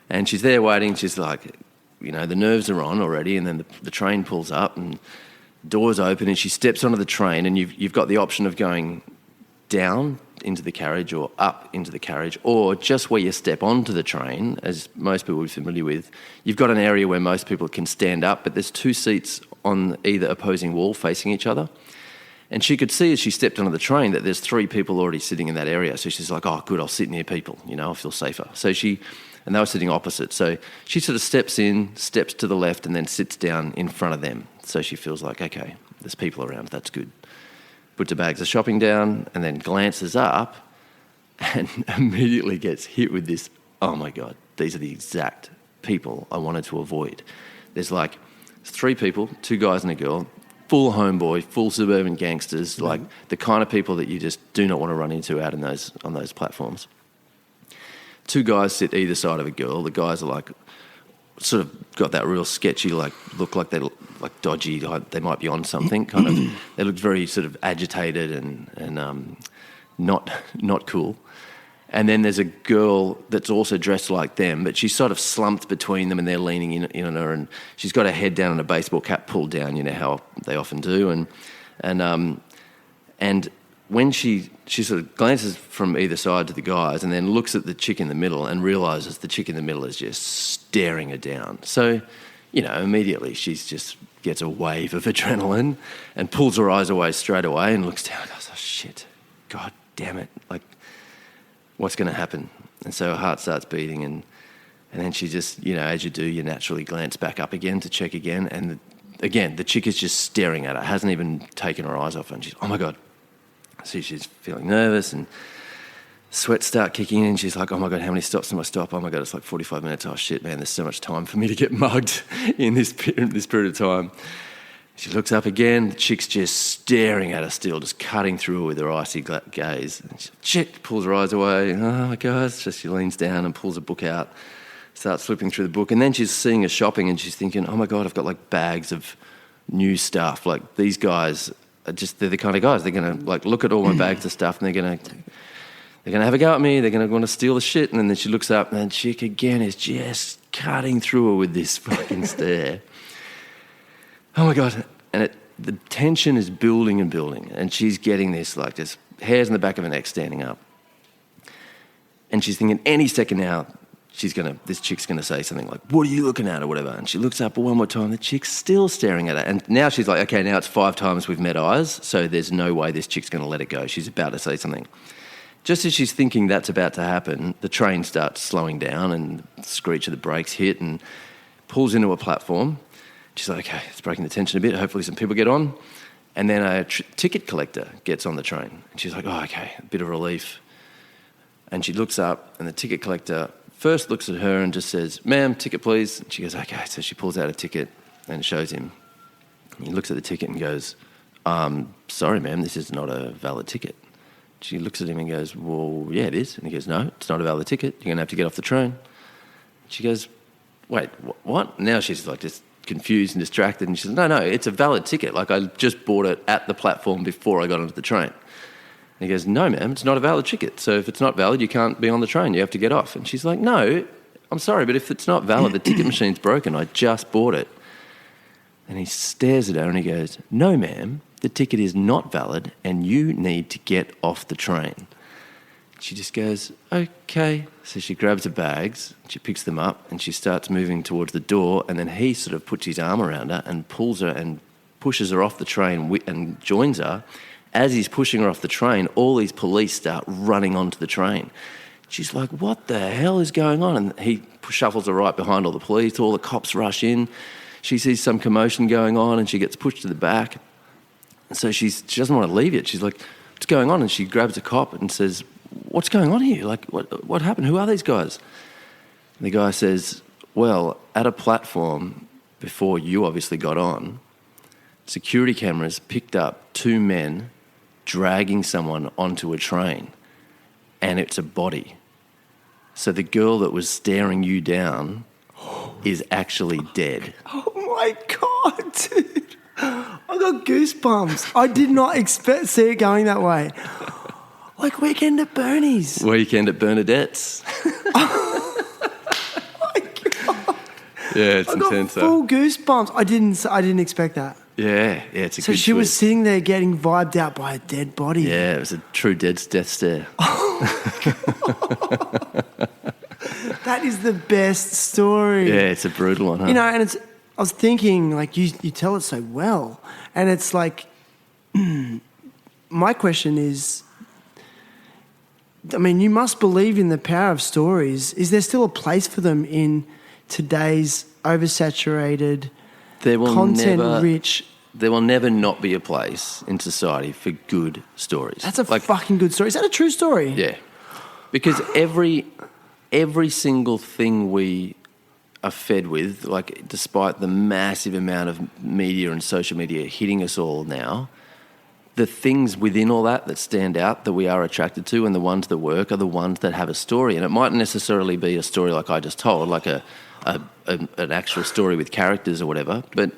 and she's there waiting. She's like, the nerves are on already, and then the train pulls up and doors open and she steps onto the train, and you've got the option of going down into the carriage or up into the carriage, or just where you step onto the train, as most people are familiar with, you've got an area where most people can stand up, but there's two seats on either opposing wall facing each other. And she could see as she stepped onto the train that there's three people already sitting in that area. So she's like, oh, good, I'll sit near people, I feel safer. And they were sitting opposite. So she sort of steps to the left and then sits down in front of them. So she feels like, okay, there's people around, that's good. Puts her bags of shopping down and then glances up and immediately gets hit with this, oh my God, these are the exact people I wanted to avoid. There's like three people, two guys and a girl, full homeboy, full suburban gangsters, like the kind of people that you just do not want to run into out on those platforms. Two guys sit either side of a girl. The guys are like, sort of got that real sketchy, like look like they're like dodgy, like they might be on something. Kind of, they look very sort of agitated and not cool. And then there's a girl that's also dressed like them, but she's sort of slumped between them and they're leaning in on her, and she's got her head down and a baseball cap pulled down, how they often do. And when she sort of glances from either side to the guys and then looks at the chick in the middle and realises the chick in the middle is just staring her down. So, immediately she's just gets a wave of adrenaline and pulls her eyes away straight away and looks down and goes, oh shit, God damn it, like, what's going to happen? And so her heart starts beating, and then she just, as you do, you naturally glance back up again to check again, and again, the chick is just staring at her, hasn't even taken her eyes off her, and she's, oh my God. So she's feeling nervous and sweat start kicking in. She's like, oh my God, how many stops am I stop? Oh my God, it's like 45 minutes. Oh shit, man, there's so much time for me to get mugged in this period of time. She looks up again. The chick's just staring at her still, just cutting through her with her icy gaze. And shit, pulls her eyes away. Oh my God. So she leans down and pulls a book out, starts flipping through the book. And then she's seeing her shopping and she's thinking, oh my God, I've got like bags of new stuff. Like these guys are just, they're the kind of guys, they're going to like look at all my bags of stuff and they're going to have a go at me. They're going to want to steal the shit. And then she looks up and the chick again is just cutting through her with this fucking stare. Oh my God. And the tension is building and building. And she's getting this, like, just hairs in the back of her neck standing up. And she's thinking any second now, this chick's going to say something like, what are you looking at, or whatever. And she looks up one more time. The chick's still staring at her. And now she's like, okay, now it's 5 times we've met eyes. So there's no way this chick's going to let it go. She's about to say something. Just as she's thinking that's about to happen, the train starts slowing down and the screech of the brakes hit and pulls into a platform. She's like, okay, it's breaking the tension a bit. Hopefully some people get on. And then a ticket collector gets on the train. And she's like, oh, okay, a bit of relief. And she looks up and the ticket collector first looks at her and just says, ma'am, ticket please. And she goes, okay. So she pulls out a ticket and shows him. He looks at the ticket and goes, sorry, ma'am, this is not a valid ticket. She looks at him and goes, well, yeah, it is. And he goes, no, it's not a valid ticket. You're going to have to get off the train. She goes, wait, what? Now she's like just confused and distracted. And she says, no, it's a valid ticket. Like I just bought it at the platform before I got onto the train. And he goes, no, ma'am, it's not a valid ticket. So if it's not valid, you can't be on the train. You have to get off. And she's like, no, I'm sorry, but if it's not valid, the ticket machine's broken. I just bought it. And he stares at her and he goes, no, ma'am, the ticket is not valid and you need to get off the train. She just goes, okay. So she grabs her bags, she picks them up and she starts moving towards the door, and then he sort of puts his arm around her and pulls her and pushes her off the train and joins her. As he's pushing her off the train, all these police start running onto the train. She's like, what the hell is going on? And he shuffles her right behind all the police, all the cops rush in. She sees some commotion going on and she gets pushed to the back. And so she doesn't want to leave yet. She's like, what's going on? And she grabs a cop and says, what's going on here? Like, what happened? Who are these guys? And the guy says, well, at a platform before you obviously got on, security cameras picked up 2 men dragging someone onto a train, and it's a body. So the girl that was staring you down is actually dead. Oh my God, dude. I got goosebumps. I did not see it going that way. Like Weekend at Bernie's. Weekend at Bernadette's. Oh my God. Yeah, it's I got intense. full goosebumps. I didn't expect that. Yeah, it's a So good she was twist. sitting there getting vibed out by a dead body. Yeah, it was a true death stare. That is the best story. Yeah, it's a brutal one, huh? You know, and I was thinking, like, you tell it so well. And it's like, my question is, I mean, you must believe in the power of stories. Is there still a place for them in today's oversaturated, content-rich... There will never not be a place in society for good stories. That's a fucking good story. Is that a true story? Yeah. Because every single thing we are fed with, like despite the massive amount of media and social media hitting us all now, the things within all that stand out that we are attracted to, and the ones that work are the ones that have a story. And it mightn't necessarily be a story like I just told, like an actual story with characters or whatever, but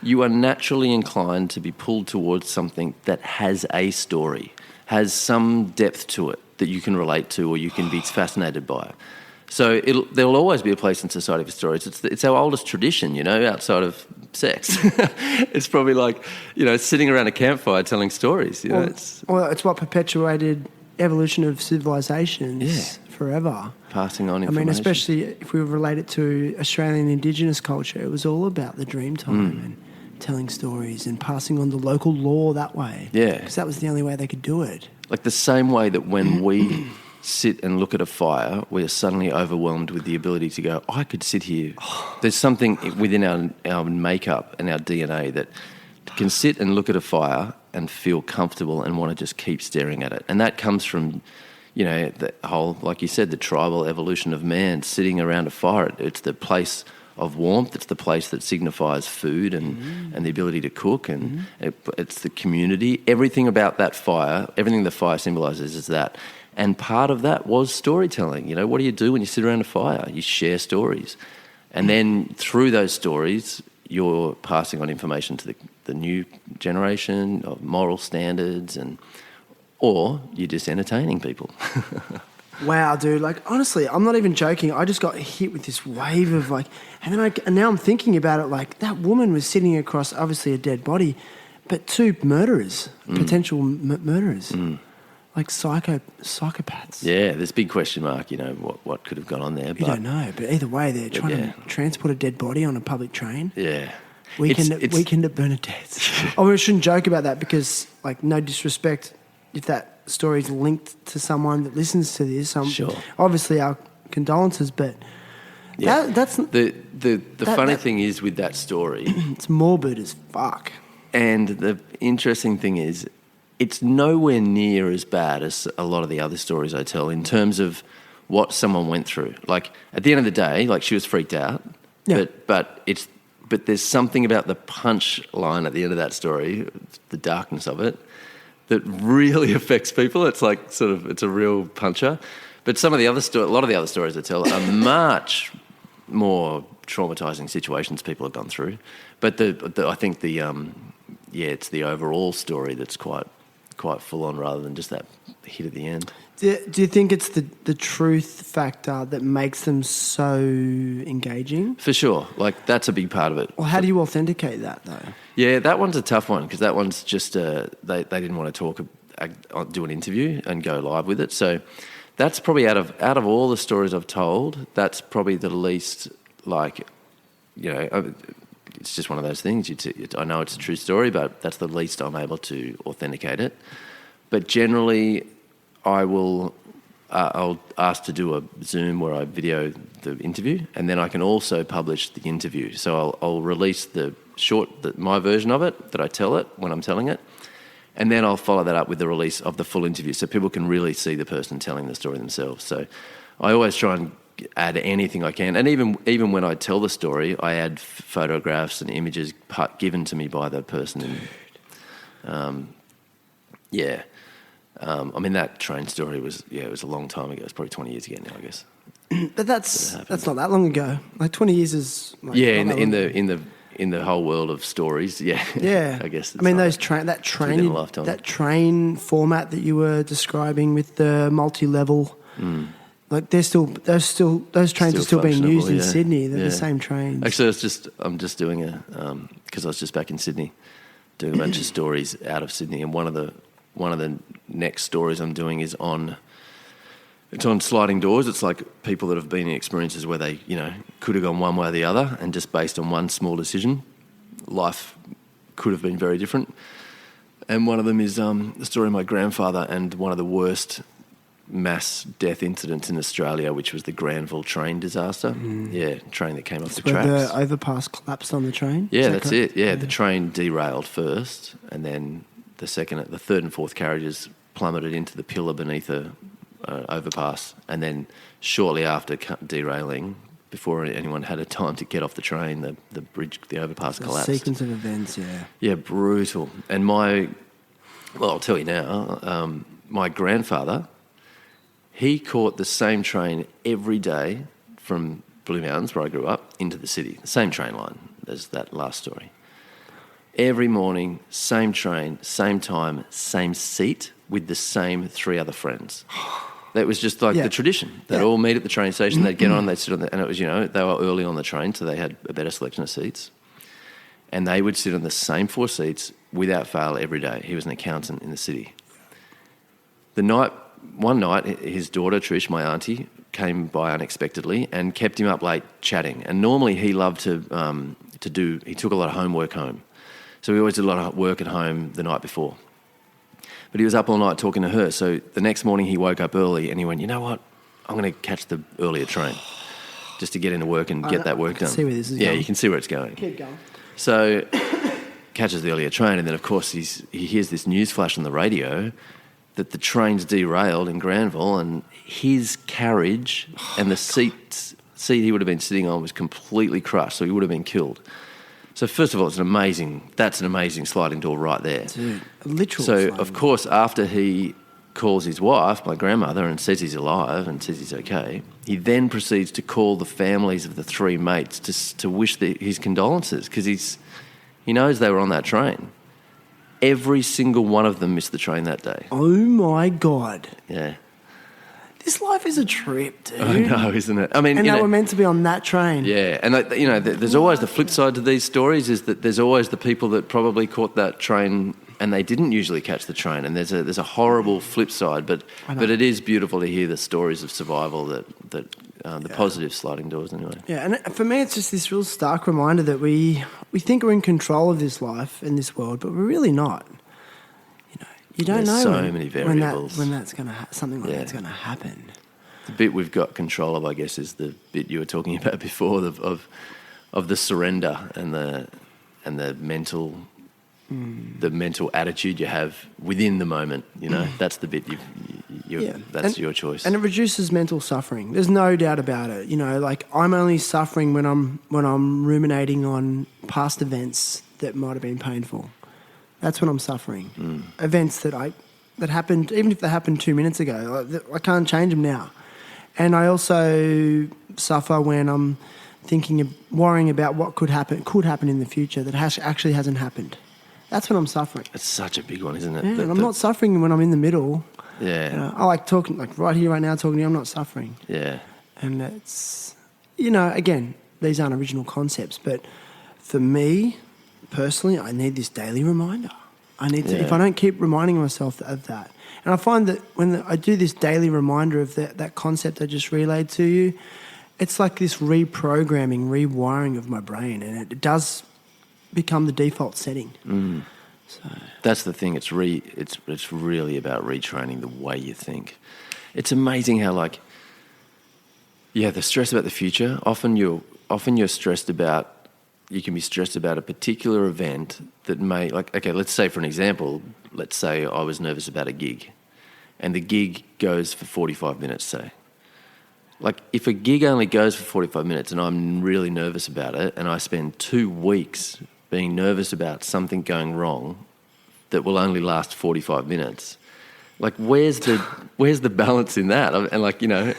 you are naturally inclined to be pulled towards something that has a story, has some depth to it that you can relate to or you can be fascinated by. So there will always be a place in society for stories. It's our oldest tradition, you know, outside of sex. It's probably like, you know, sitting around a campfire telling stories. You know, it's what perpetuated evolution of civilizations forever. Passing on information. I mean, especially if we relate it to Australian Indigenous culture, it was all about the dream time and telling stories and passing on the local law that way. Yeah. Because that was the only way they could do it. Like the same way that when we sit and look at a fire, we are suddenly overwhelmed with the ability to go, I could sit here. There's something within our makeup and our DNA that can sit and look at a fire and feel comfortable and want to just keep staring at it. And that comes from, the whole, like you said, the tribal evolution of man sitting around a fire. It's the place of warmth. It's the place that signifies food and the ability to cook, and it's the community. Everything about that fire, everything the fire symbolises is that. And part of that was storytelling. What do you do when you sit around a fire? You share stories. And then through those stories, you're passing on information to the new generation of moral standards, or you're just entertaining people. Wow, dude! Like, honestly, I'm not even joking. I just got hit with this wave of and now I'm thinking about it. Like, that woman was sitting across obviously a dead body, but two murderers, potential murderers, like psychopaths. Yeah, there's a big question mark. What could have gone on there? You don't know, but either way, they're trying to transport a dead body on a public train. Yeah. Weekend at Bernadette's. Oh, we shouldn't joke about that because, no disrespect, if that story's linked to someone that listens to this, sure. Obviously our condolences, but that's the funny thing is with that story, it's morbid as fuck. And the interesting thing is, it's nowhere near as bad as a lot of the other stories I tell in terms of what someone went through. Like, at the end of the day, she was freaked out, but there's something about the punch line at the end of that story, the darkness of it, that really affects people. It's it's a real puncher. But a lot of the other stories I tell are much more traumatizing situations people have gone through. But I think it's the overall story that's quite full on rather than just that hit at the end. Do you think it's the truth factor that makes them so engaging? For sure. That's a big part of it. Well, how do you authenticate that, though? Yeah, that one's a tough one because that one's just they didn't want to do an interview and go live with it. So that's probably out of all the stories I've told, that's probably the least it's just one of those things. I know it's a true story, but that's the least I'm able to authenticate it. But generally, I'll ask to do a Zoom where I video the interview, and then I can also publish the interview. So I'll release my version of it that I tell it when I'm telling it, and then I'll follow that up with the release of the full interview so people can really see the person telling the story themselves. So I always try and add anything I can, and even when I tell the story, I add photographs and images given to me by the person. That train story was a long time ago. It's probably 20 years ago now, I guess. But that's not that long ago. 20 years is in the whole world of stories. Yeah. I guess. That train format that you were describing with the multi-level. Those trains are still being used in Sydney. They're the same trains. Actually, I'm just doing because I was just back in Sydney, doing a bunch of stories out of Sydney, and one of the next stories I'm doing is on sliding doors. It's like people that have been in experiences where they could have gone one way or the other, and just based on one small decision, life could have been very different. And one of them is the story of my grandfather and one of the worst mass death incidents in Australia, which was the Granville train disaster. Train that came off the tracks. Where the overpass collapsed on the train? That's it. Yeah, the train derailed first, and then the third and fourth carriages plummeted into the pillar beneath the overpass, and then shortly after derailing, before anyone had a time to get off the train, the bridge, the overpass collapsed. A sequence of events, yeah. Yeah, brutal. And I'll tell you now, my grandfather, he caught the same train every day from Blue Mountains, where I grew up, into the city. The same train line as that last story. Every morning, same train, same time, same seat, with the same three other friends. That was just the tradition. They'd all meet at the train station, they'd get on, they'd sit on and it was, they were early on the train, so they had a better selection of seats. And they would sit on the same four seats without fail every day. He was an accountant in the city. One night, his daughter, Trish, my auntie, came by unexpectedly and kept him up late chatting. And normally he loved he took a lot of homework home. So he always did a lot of work at home the night before. But he was up all night talking to her. So the next morning he woke up early and he went, you know what? I'm going to catch the earlier train just to get into work and get that work done. See where this is yeah, going. you can see where it's going. Keep going. So catches the earlier train, and then, of course, he hears this news flash on the radio that the train's derailed in Granville, and his carriage and the seat he would have been sitting on was completely crushed, so he would have been killed. So first of all, that's an amazing sliding door right there. Dude, a literal So, sliding of door. course, after he calls his wife, my grandmother, and says he's alive and says he's okay, he then proceeds to call the families of the three mates to wish his condolences, because he knows they were on that train. Every single one of them missed the train that day. Oh my God. Yeah. This life is a trip, dude. I know, isn't it? I mean, And they were meant to be on that train. yeah, and there's always the flip side to these stories, is that there's always the people that probably caught that train and they didn't usually catch the train, and there's a horrible flip side, but it is beautiful to hear the stories of survival, the positive sliding doors anyway. Yeah, and for me, it's just this real stark reminder that we think we're in control of this life and this world, but we're really not. You don't There's know so when, many variables. when that's going to something like that's going to happen. The bit we've got control of, I guess, is the bit you were talking about before of the surrender and the mental. The mental attitude you have within the moment, that's the bit that's your choice. And it reduces mental suffering. There's no doubt about it. Like I'm only suffering when I'm ruminating on past events that might have been painful. That's when I'm suffering. Events that happened, even if they happened 2 minutes ago, I can't change them now. And I also suffer when I'm worrying about what could happen in the future that actually hasn't happened. That's when I'm suffering. It's such a big one, isn't it? Yeah, and I'm not suffering when I'm in the middle. Yeah. I like talking, like right here, right now, talking to you, I'm not suffering. Yeah. And it's, again, these aren't original concepts, but for me, personally, I need this daily reminder. I need to, if I don't keep reminding myself of that. And I find that when I do this daily reminder of that concept I just relayed to you, it's like this reprogramming, rewiring of my brain, and it does become the default setting. So that's the thing. It's really about retraining the way you think. It's amazing how the stress about the future. Often you're stressed about. You can be stressed about a particular event that may, let's say for an example, let's say I was nervous about a gig, and the gig goes for 45 minutes, say. Like, if a gig only goes for 45 minutes and I'm really nervous about it, and I spend 2 weeks being nervous about something going wrong that will only last 45 minutes, where's the balance in that? And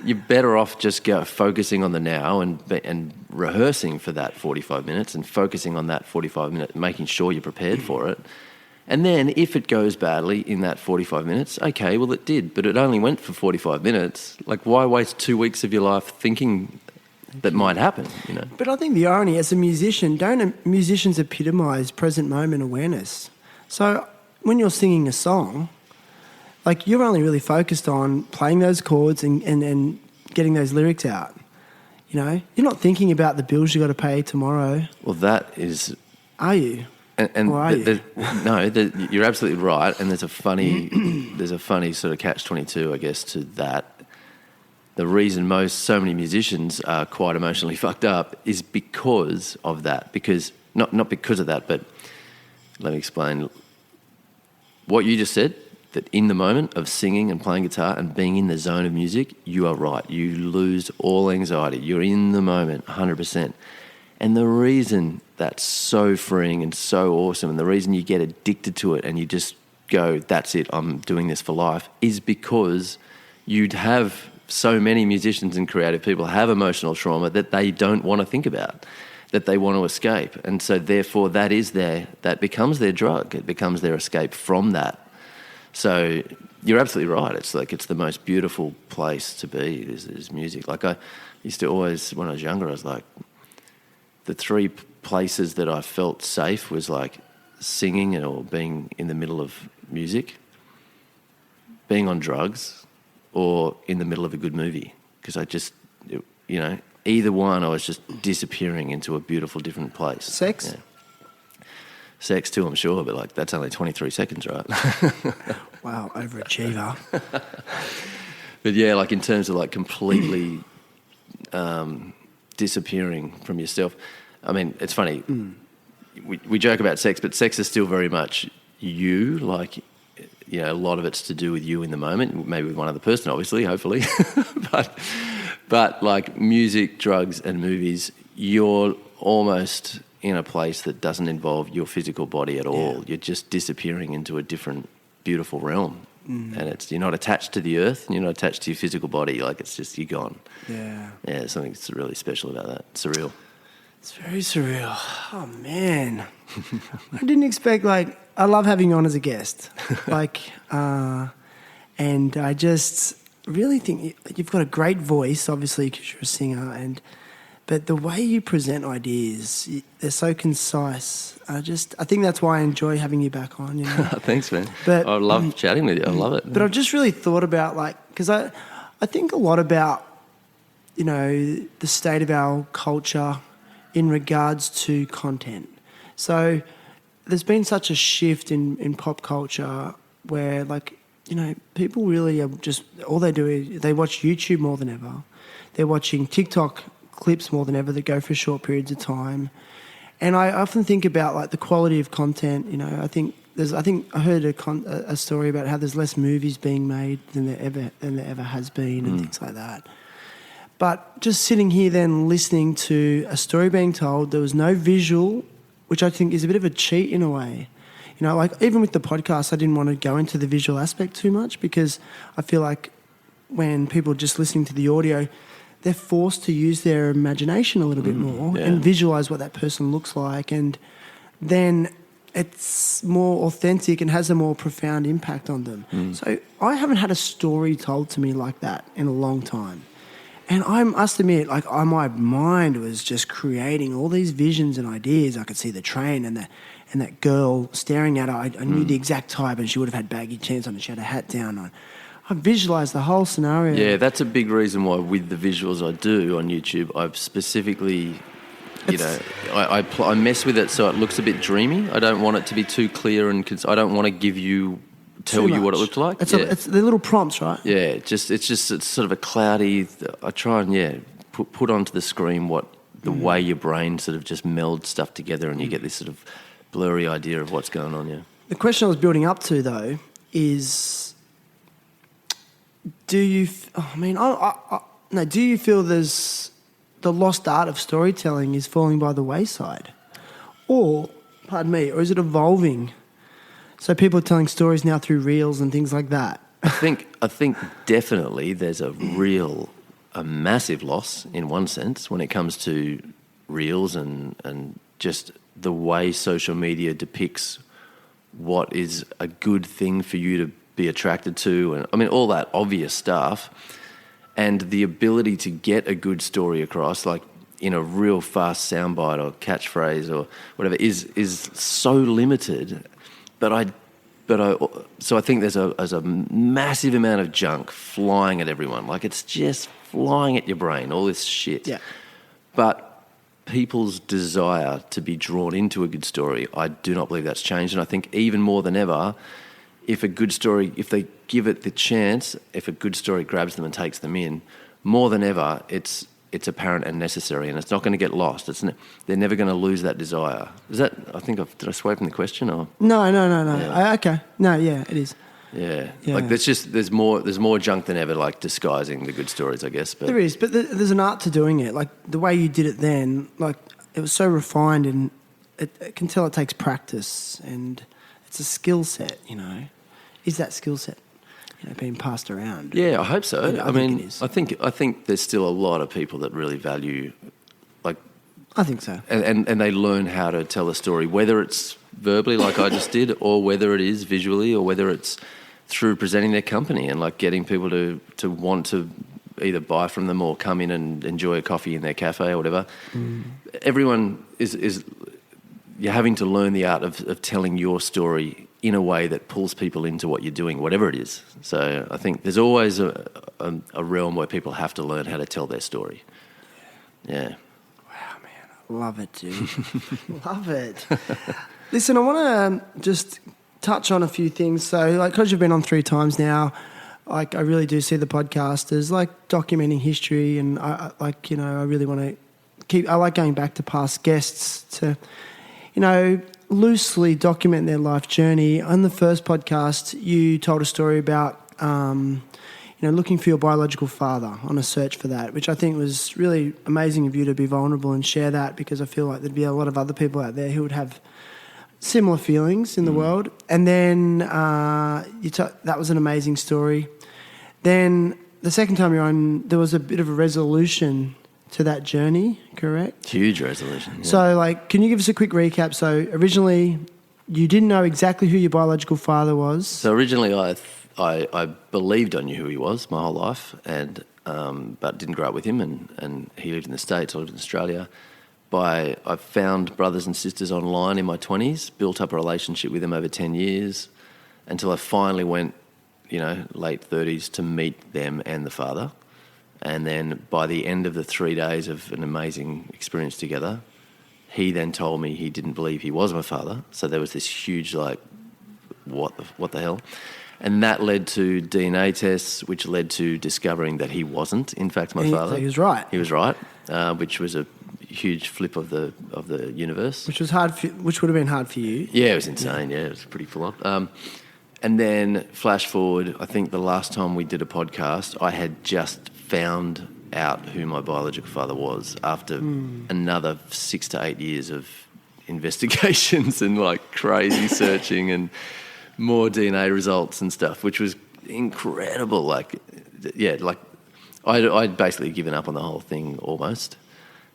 you're better off just focusing on the now and rehearsing for that 45 minutes and focusing on that 45 minutes, making sure you're prepared for it. And then if it goes badly in that 45 minutes, okay, well, it did, but it only went for 45 minutes. Why waste 2 weeks of your life thinking that might happen, But I think the irony, as a musician, don't musicians epitomise present moment awareness? So when you're singing a song, you're only really focused on playing those chords and getting those lyrics out. You're not thinking about the bills you got to pay tomorrow. Well, that is... Are you? And or are you? You're absolutely right. And there's a funny sort of catch-22, I guess, to that. The reason so many musicians are quite emotionally fucked up is because of that. Because not because of that, but let me explain. What you just said, that in the moment of singing and playing guitar and being in the zone of music, you are right. You lose all anxiety. You're in the moment, 100%. And the reason that's so freeing and so awesome, and the reason you get addicted to it and you just go, that's it, I'm doing this for life, is because you'd have so many musicians and creative people have emotional trauma that they don't want to think about, that they want to escape. And so therefore that becomes their drug. It becomes their escape from that. So you're absolutely right. It's it's the most beautiful place to be is music. I used to always, when I was younger, I was the 3 places that I felt safe was singing or being in the middle of music, being on drugs, or in the middle of a good movie. Because either one, I was just disappearing into a beautiful different place. Sex? Yeah. sex too, I'm sure, but like that's only 23 seconds, right? Wow, overachiever. But yeah, like in terms of like completely disappearing from yourself. I mean, it's funny. We joke about sex, but sex is still very much you. Like, you know, a lot of it's to do with you in the moment, maybe with one other person, obviously, hopefully. but like music, drugs and movies, you're almost in a place that doesn't involve your physical body at all. Yeah. You're just disappearing into a different, beautiful realm. And you're not attached to the earth, and you're not attached to your physical body. Like, it's just, you're gone. Yeah. Yeah, there's something that's really special about that. Surreal. It's very surreal. Oh, man. I didn't expect, like, I love having you on as a guest. Like, and I just really think you've got a great voice, obviously, because you're a singer, but the way you present ideas, they're so concise. I think that's why I enjoy having you back on. You know? Thanks, man. But I love chatting with you. I love it. But I've just really thought about, like, because I think a lot about, you know, the state of our culture in regards to content. So there's been such a shift in pop culture where, like, you know, people really are just, all they do is they watch YouTube more than ever. They're watching TikTok clips more than ever that go for short periods of time. And I often think about, like, the quality of content. You know, I think I heard a story about how there's less movies being made than there ever has been, and things like that. But just sitting here then listening to a story being told, there was no visual, which I think is a bit of a cheat in a way. You know, like, even with the podcast, I didn't want to go into the visual aspect too much, because I feel like when people are just listening to the audio, they're forced to use their imagination a little bit more and visualise what that person looks like, and then it's more authentic and has a more profound impact on them. So I haven't had a story told to me like that in a long time. And I must admit, like, my mind was just creating all these visions and ideas. I could see the train and that girl staring at her. I knew the exact type, and she would have had baggy pants on and she had a hat down on. I visualised the whole scenario. Yeah, that's a big reason why with the visuals I do on YouTube, I've specifically, I mess with it so it looks a bit dreamy. I don't want it to be too clear, and I don't want to tell you what it looks like. It's the little prompts, right? Yeah, it's sort of a cloudy. I try and put onto the screen what the way your brain sort of just melds stuff together, and you get this sort of blurry idea of what's going on. Yeah. The question I was building up to, though, is, do you feel there's the lost art of storytelling is falling by the wayside, or is it evolving? So people are telling stories now through reels and things like that. I think definitely there's a massive loss in one sense when it comes to reels and just the way social media depicts what is a good thing for you to be attracted to, and I mean all that obvious stuff, and the ability to get a good story across, like in a real fast soundbite or catchphrase or whatever, is so limited. So I think there's a massive amount of junk flying at everyone. Like, it's just flying at your brain, all this shit. Yeah. But people's desire to be drawn into a good story, I do not believe that's changed. And I think even more than ever, if they give it the chance, if a good story grabs them and takes them in, more than ever, it's apparent and necessary, and it's not going to get lost. They're never going to lose that desire. Did I sway from the question? Or? No. Yeah. Okay. No, yeah, it is. Yeah. Like, there's more junk than ever, like, disguising the good stories, I guess. But there is, but there's an art to doing it. Like, the way you did it then, like, it was so refined, and it can tell it takes practice, and it's a skill set, you know. Is that skill set, you know, being passed around? Yeah, I hope so. I mean, it is. I think there's still a lot of people that really value, like, I think so. And they learn how to tell a story, whether it's verbally, like I just did, or whether it is visually, or whether it's through presenting their company and, like, getting people to want to either buy from them or come in and enjoy a coffee in their cafe or whatever. Everyone is you're having to learn the art of telling your story in a way that pulls people into what you're doing, whatever it is. So I think there's always a realm where people have to learn how to tell their story. Yeah. Wow, man, Love it, dude. Love it. Listen, I want to just touch on a few things. So, like, because you've been on 3 times now, like, I really do see the podcast as like documenting history, and I really want to I like going back to past guests to, loosely document their life journey. On the first podcast, you told a story about, looking for your biological father on a search for that, which I think was really amazing of you to be vulnerable and share that, because I feel like there'd be a lot of other people out there who would have similar feelings in the world. And then that was an amazing story. Then the second time you're on, there was a bit of a resolution to that journey, correct? Huge resolution. Yeah. So, like, can you give us a quick recap? So originally you didn't know exactly who your biological father was. So originally I believed I knew who he was my whole life, and but didn't grow up with him, and he lived in the States, I lived in Australia. I found brothers and sisters online in my 20s, built up a relationship with them over 10 years until I finally went, late 30s to meet them and the father. And then by the end of the 3 days of an amazing experience together, he then told me he didn't believe he was my father. So there was this huge, like, what the hell? And that led to DNA tests, which led to discovering that he wasn't, in fact, my father. He was right. He was right, which was a huge flip of the universe. Which would have been hard for you. Yeah, it was insane. Yeah, it was pretty full on. And then flash forward, I think the last time we did a podcast, I had just found out who my biological father was after another 6 to 8 years of investigations and like crazy searching and more DNA results and stuff, which was incredible. Like, yeah, like I'd basically given up on the whole thing almost,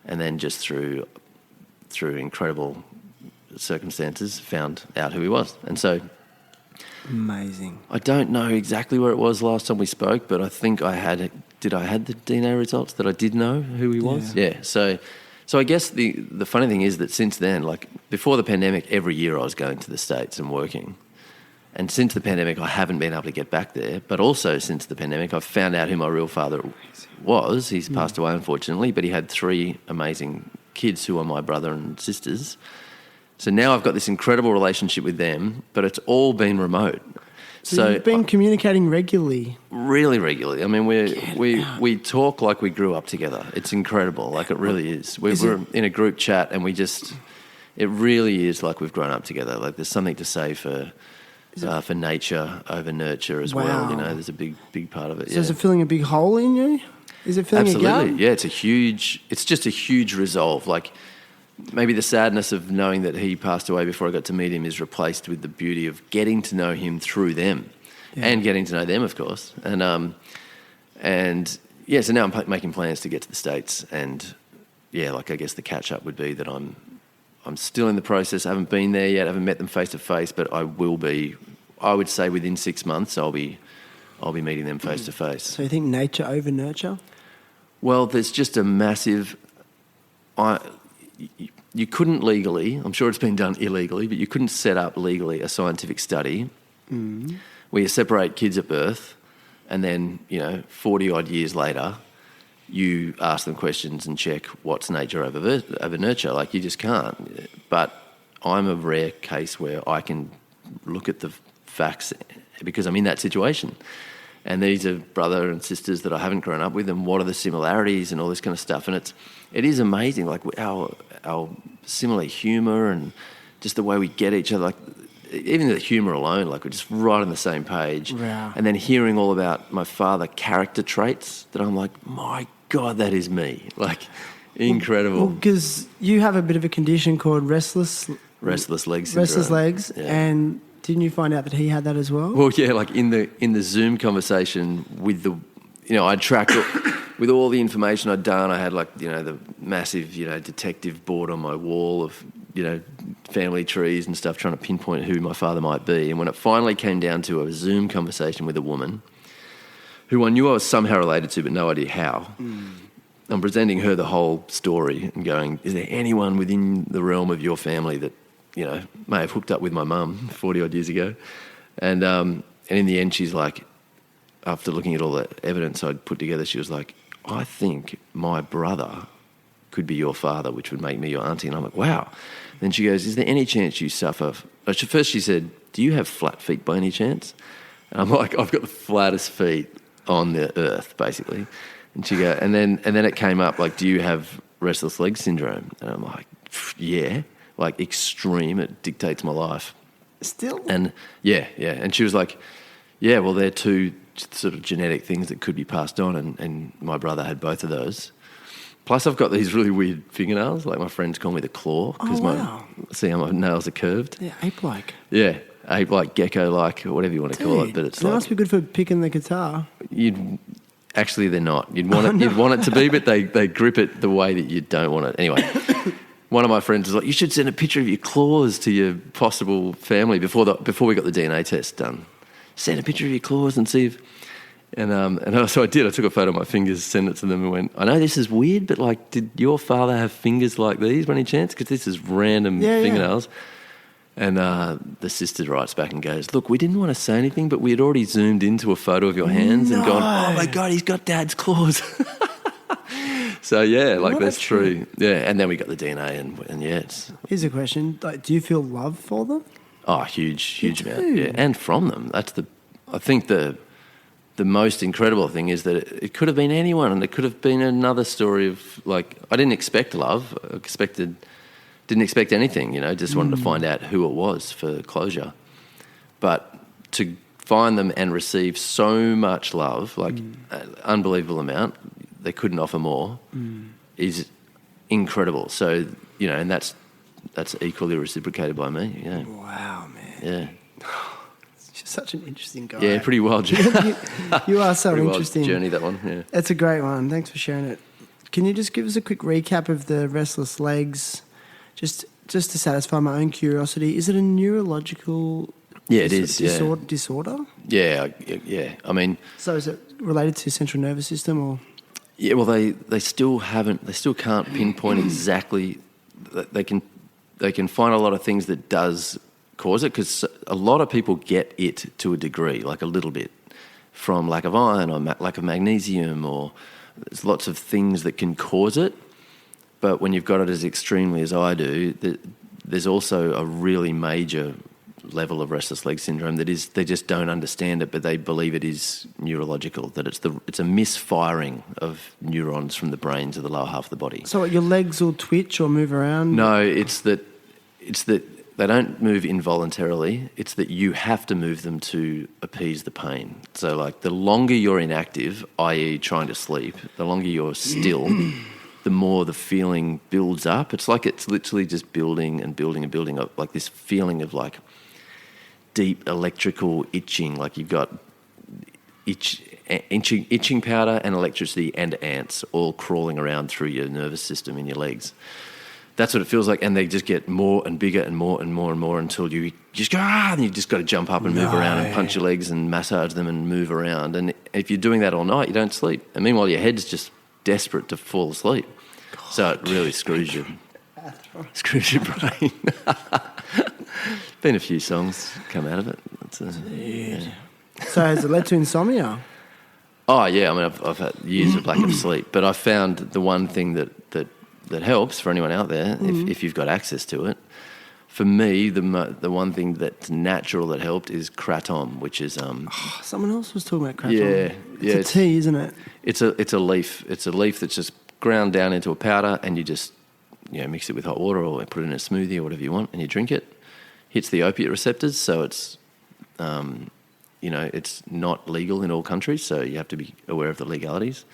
and then just through incredible circumstances found out who he was. And so amazing. I don't know exactly where it was last time we spoke, but I think I had the DNA results that I did know who he was? Yeah. So I guess the funny thing is that since then, like before the pandemic, every year I was going to the States and working. And since the pandemic, I haven't been able to get back there. But also since the pandemic, I've found out who my real father was. He's passed away, unfortunately, but he had 3 amazing kids who are my brother and sisters. So now I've got this incredible relationship with them, but it's all been remote. So you've been communicating regularly? Really regularly. I mean, we talk like we grew up together. It's incredible. Like, it really is. We're in a group chat, and it really is like we've grown up together. Like, there's something to say for nature over nurture as well. There's a big part of it. So is it filling a big hole in you? Is it filling a gap? Absolutely. Yeah, it's just a huge resolve. Like, maybe the sadness of knowing that he passed away before I got to meet him is replaced with the beauty of getting to know him through them and getting to know them, of course. So now I'm making plans to get to the States, and I guess the catch up would be that I'm still in the process. I haven't been there yet. I haven't met them face to face, but I will be. I would say within 6 months I'll be meeting them face to face. So you think nature over nurture? Well, there's just a massive. You couldn't legally, I'm sure it's been done illegally, but you couldn't set up legally a scientific study where you separate kids at birth and then, 40 odd years later, you ask them questions and check what's nature over nurture. Like, you just can't. But I'm a rare case where I can look at the facts because I'm in that situation. And these are brother and sisters that I haven't grown up with, and what are the similarities and all this kind of stuff. And it is amazing, like our similar humour and just the way we get each other. Like, even the humour alone, like, we're just right on the same page. Wow. And then hearing all about my father character traits that I'm like, my God, that is me. Like, incredible. Well, because you have a bit of a condition called restless leg syndrome. Restless legs, and didn't you find out that he had that as well? Well, yeah, like in the Zoom conversation with I tracked with all the information I'd done. I had the massive, detective board on my wall of, family trees and stuff, trying to pinpoint who my father might be. And when it finally came down to a Zoom conversation with a woman who I knew I was somehow related to, but no idea how, I'm presenting her the whole story and going, is there anyone within the realm of your family that, may have hooked up with my mum 40 odd years ago? And in the end, she's like, after looking at all the evidence I'd put together, she was like, I think my brother could be your father, which would make me your auntie. And I'm like, wow. Then she goes, is there any chance you suffer? First she said, do you have flat feet by any chance? And I'm like, I've got the flattest feet on the earth, basically. And she goes, and then it came up, like, do you have restless leg syndrome? And I'm like, yeah, like extreme. It dictates my life. Still? And yeah. And she was like, yeah, well, they're two sort of genetic things that could be passed on. And my brother had both of those. Plus, I've got these really weird fingernails. Like, my friends call me the claw because wow. See how my nails are curved? Yeah, ape-like. Yeah, ape-like, gecko-like, or whatever you want to call it. But it's that must be good for picking the guitar. Actually, they're not. You'd want it to be, but they grip it the way that you don't want it. Anyway, one of my friends was like, you should send a picture of your claws to your possible family before we got the DNA test done. Send a picture of your claws and see if... And so I did. I took a photo of my fingers, sent it to them and went, I know this is weird, but, like, did your father have fingers like these by any chance? Because this is random fingernails. Yeah. And the sister writes back and goes, look, we didn't want to say anything, but we had already zoomed into a photo of your hands and gone, oh, my God, he's got Dad's claws. So, yeah, like, that's true. Yeah, and then we got the DNA and yeah. Here's a question. Like, do you feel love for them? Oh, huge amount. Yeah, and from them. I think the most incredible thing is that it could have been anyone, and it could have been another story of, like, I didn't expect love. Didn't expect anything, just wanted to find out who it was for closure. But to find them and receive so much love, like an unbelievable amount, they couldn't offer more, is incredible. So, and that's equally reciprocated by me. Yeah. Wow, man. Yeah. Such an interesting guy. Yeah, pretty wild journey. You are so pretty interesting. Wild journey, that one. Yeah, it's a great one. Thanks for sharing it. Can you just give us a quick recap of the restless legs, just to satisfy my own curiosity? Is it a neurological? Yeah, it is. Disorder. Yeah. I mean, so is it related to central nervous system or? Yeah, well, they still can't pinpoint exactly. They can find a lot of things that does cause it, because a lot of people get it to a degree, like a little bit, from lack of iron or lack of magnesium, or there's lots of things that can cause it. But when you've got it as extremely as I do, there's also a really major level of restless leg syndrome that is, they just don't understand it, but they believe it is neurological, that it's a misfiring of neurons from the brain to the lower half of the body. So your legs will twitch or move around? No, it's that they don't move involuntarily. It's that you have to move them to appease the pain. So, like, the longer you're inactive, i.e. trying to sleep, the longer you're still, the more the feeling builds up. It's like it's literally just building and building and building up, like this feeling of, like, deep electrical itching, like you've got itching powder and electricity and ants all crawling around through your nervous system in your legs. That's what it feels like, and they just get more and bigger and more and more and more until you just go, and you just got to jump up and move around and punch your legs and massage them and move around. And if you're doing that all night, you don't sleep. And meanwhile, your head's just desperate to fall asleep. God, so it really screws your brain. Been a few songs come out of it. Yeah. So has it led to insomnia? Oh, yeah. I mean, I've had years of lack of sleep, but I found the one thing that helps for anyone out there, if you've got access to it. For me, the one thing that's natural that helped is kratom, which is someone else was talking about kratom. Yeah, it's a tea, isn't it? It's a leaf. It's a leaf that's just ground down into a powder, and you just mix it with hot water or put it in a smoothie or whatever you want, and you drink it. Hits the opiate receptors, so it's it's not legal in all countries, so you have to be aware of the legalities.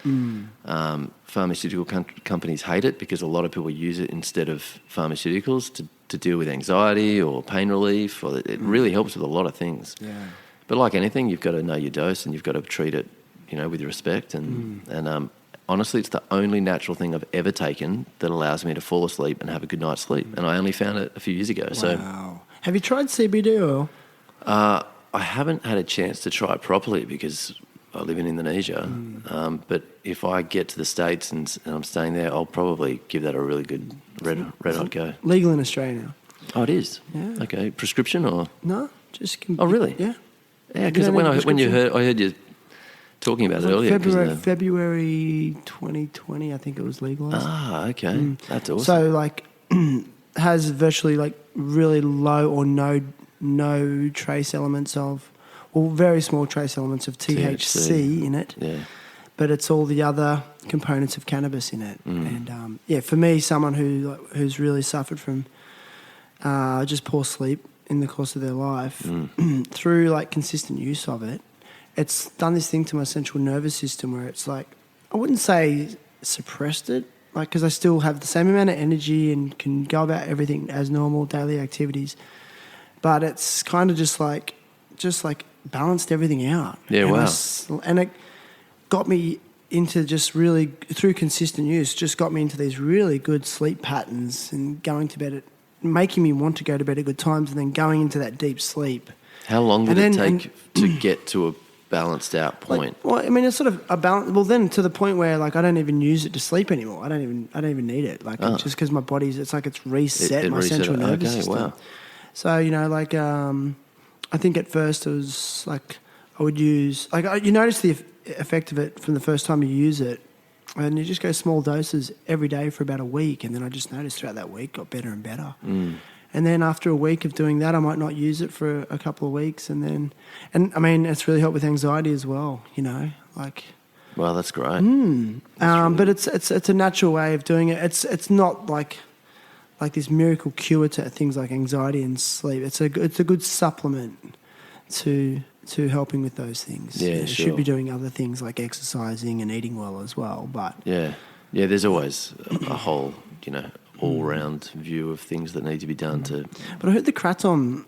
Pharmaceutical companies hate it because a lot of people use it instead of pharmaceuticals to deal with anxiety or pain relief, or it really helps with a lot of things. Yeah. But like anything, you've got to know your dose and you've got to treat it, with respect. And honestly, it's the only natural thing I've ever taken that allows me to fall asleep and have a good night's sleep. And I only found it a few years ago. Wow. So, have you tried CBD oil? I haven't had a chance to try it properly because I live in Indonesia. But if I get to the States and I'm staying there, I'll probably give that a really good red hot go. Legal in Australia now. Oh, it is? Yeah. Okay. Prescription or? No, just... Oh, really? Yeah. Yeah, because I heard talking about it earlier. February 2020, I think it was legalised. Ah, okay. That's awesome. So like has virtually like really low or no trace elements of, or very small trace elements of THC in it. Yeah. But it's all the other components of cannabis in it. And for me, someone who's really suffered from just poor sleep in the course of their life, through like consistent use of it, it's done this thing to my central nervous system where it's like, I wouldn't say suppressed it, like, because I still have the same amount of energy and can go about everything as normal daily activities, but it's kind of just like balanced everything out. Yeah, and wow. And it got me into just really, through consistent use, just got me into these really good sleep patterns and going to bed making me want to go to bed at good times and then going into that deep sleep. How long did it take to get to a balanced out point? Like, well, I mean, it's sort of a balance. Well, then to the point where like I don't even use it to sleep anymore. I don't even need it. Like just because my body's, it's like it's reset my central nervous system. Wow. So like I think at first it was like I would use you notice the effect of it from the first time you use it, and you just go small doses every day for about a week, and then I just noticed throughout that week got better and better. And then after a week of doing that, I might not use it for a couple of weeks, and I mean, it's really helped with anxiety as well. Like. Well, that's great. But it's a natural way of doing it. It's not like this miracle cure to things like anxiety and sleep. It's a good supplement to helping with those things. Yeah, you should be doing other things like exercising and eating well as well. But yeah. There's always a whole all-round view of things that need to be done to. But I heard the kratom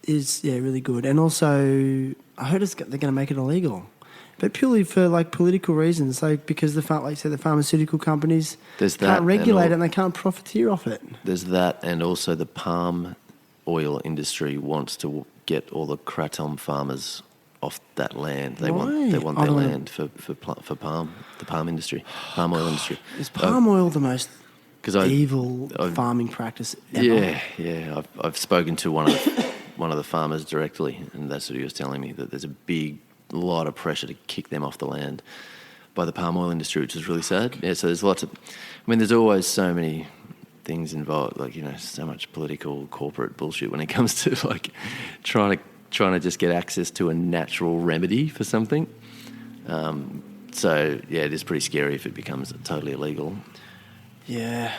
is really good, and also I heard they're going to make it illegal, but purely for like political reasons, like because the pharmaceutical companies can't regulate it and they can't profiteer off it. There's that, and also the palm oil industry wants to get all the kratom farmers off that land. They want their land for palm, the palm industry, palm oil industry. Is palm oil the most evil farming practice ever? Yeah. I've spoken to one of the farmers directly, and that's what he was telling me, that there's a lot of pressure to kick them off the land by the palm oil industry, which is really sad. Yeah, so there's lots of. I mean, there's always so many things involved, like so much political corporate bullshit when it comes to like trying to just get access to a natural remedy for something. So yeah, it is pretty scary if it becomes totally illegal. Yeah.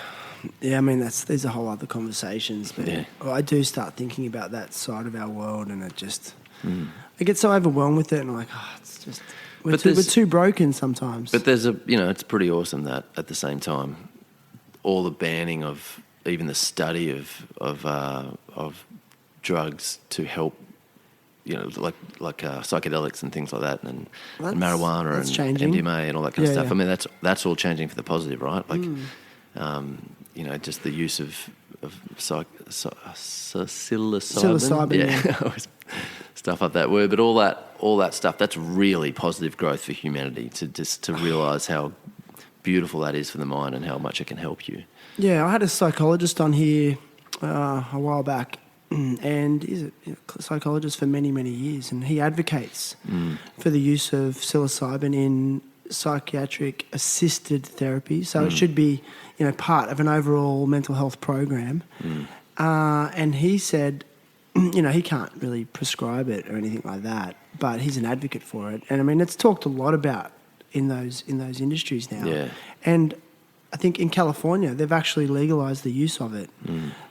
I mean, these are whole other conversations, but I do start thinking about that side of our world, and it just I get so overwhelmed with it, and I'm like, it's just we're too broken sometimes. But there's it's pretty awesome that at the same time, all the banning of even the study of drugs to help, like psychedelics and things like that, and marijuana and changing. MDMA and all that kind of stuff. Yeah. I mean, that's all changing for the positive, right? Like, just the use of psilocybin. Yeah, stuff up that word, but all that stuff, that's really positive growth for humanity. To realise how beautiful that is for the mind and how much it can help you. Yeah, I had a psychologist on here a while back, and he's a psychologist for many, many years, and he advocates for the use of psilocybin in psychiatric assisted therapy. So it should be, part of an overall mental health program. And he said, he can't really prescribe it or anything like that, but he's an advocate for it. And I mean, it's talked a lot about in those industries now. Yeah. And I think in California, they've actually legalized the use of it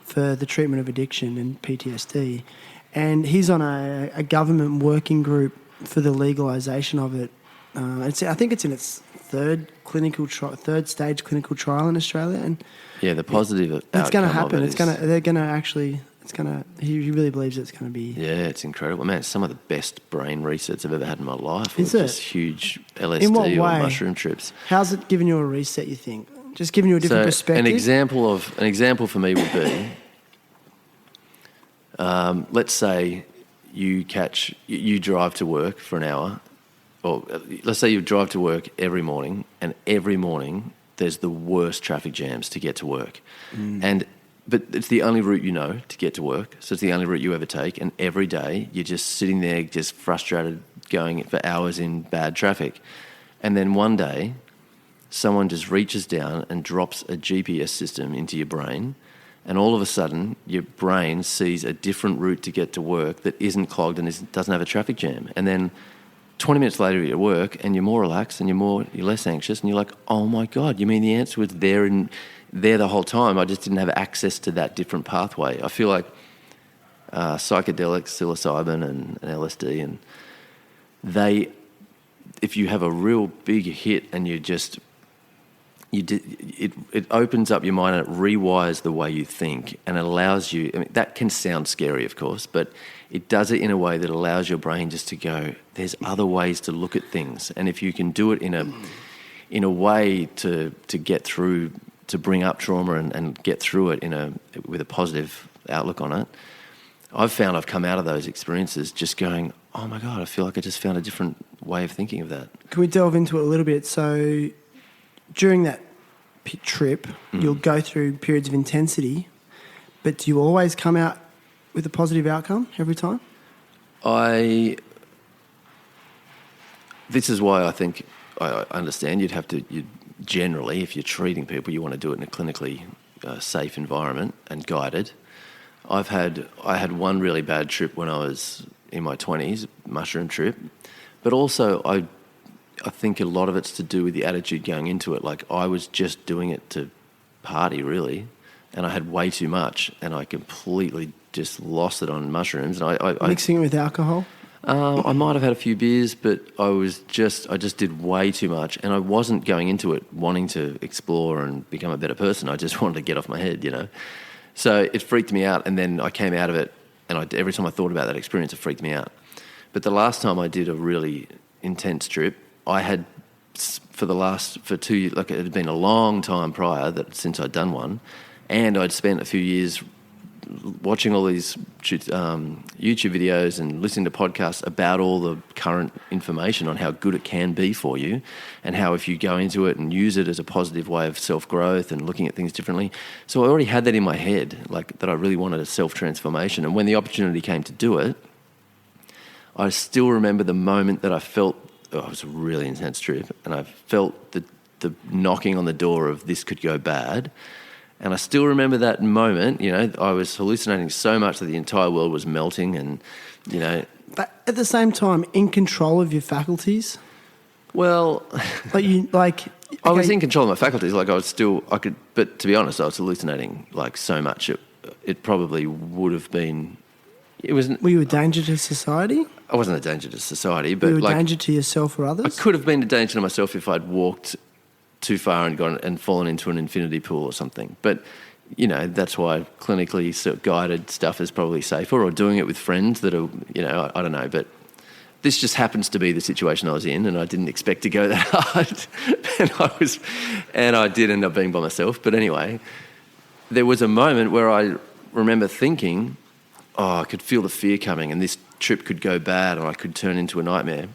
for the treatment of addiction and PTSD. And he's on a government working group for the legalization of it. I think it's in its third stage clinical trial in Australia. And the positive outcome it's going to happen. He really believes it's going to be. Yeah, it's incredible. Man, it's some of the best brain resets I've ever had in my life. Is it? Just huge LSD or mushroom trips. How's it given you a reset, you think? Just giving you a different perspective? An example for me would be, let's say you drive to work for an hour, or let's say you drive to work every morning, and every morning there's the worst traffic jams to get to work. But it's the only route to get to work, so it's the only route you ever take, and every day you're just sitting there just frustrated, going for hours in bad traffic. And then one day, someone just reaches down and drops a GPS system into your brain, and all of a sudden, your brain sees a different route to get to work that isn't clogged and doesn't have a traffic jam. And then 20 minutes later, you're at work, and you're more relaxed, and you're less anxious, and you're like, oh my God, you mean the answer was there the whole time? I just didn't have access to that different pathway. I feel like psychedelics, psilocybin and LSD, and if you have a real big hit and it opens up your mind and it rewires the way you think, and it allows you, I mean, that can sound scary, of course, but it does it in a way that allows your brain just to go, there's other ways to look at things. And if you can do it in a way to get through, to bring up trauma and get through it with a positive outlook on it, I've found I've come out of those experiences just going, oh my God, I feel like I just found a different way of thinking of that. Can we delve into it a little bit? So during that trip, you'll go through periods of intensity, but do you always come out with a positive outcome every time? This is why I think I understand you'd generally, if you're treating people, you want to do it in a clinically safe environment and guided. I had one really bad trip when I was in my 20s, mushroom trip, but also I think a lot of it's to do with the attitude going into it. Like, I was just doing it to party, really, and I had way too much, and I completely just lost it on mushrooms. And Mixing it with alcohol? I might have had a few beers, but I just did way too much, and I wasn't going into it wanting to explore and become a better person. I just wanted to get off my head, you know. So it freaked me out, and then I came out of it, and every time I thought about that experience, it freaked me out. But the last time I did a really intense trip, I had, for 2 years, like, it had been a long time prior since I'd done one, and I'd spent a few years watching all these YouTube videos and listening to podcasts about all the current information on how good it can be for you, and how if you go into it and use it as a positive way of self-growth and looking at things differently. So I already had that in my head, like, that I really wanted a self-transformation. And when the opportunity came to do it, I still remember the moment that I felt, it was a really intense trip, and I felt the knocking on the door of this could go bad. And I still remember that moment, you know, I was hallucinating so much that the entire world was melting, and, you know. But at the same time, in control of your faculties? Well, I was in control of my faculties. Like, but to be honest, I was hallucinating like so much. It probably would have been, Were you a danger to society? I wasn't a danger to society, but were you a danger to yourself or others? I could have been a danger to myself if I'd walked too far and gone and fallen into an infinity pool or something. But, you know, that's why clinically guided stuff is probably safer, or doing it with friends that are, you know, I don't know. But this just happens to be the situation I was in, and I didn't expect to go that hard. and I did end up being by myself. But anyway, there was a moment where I remember thinking, I could feel the fear coming, and this trip could go bad, and I could turn into a nightmare.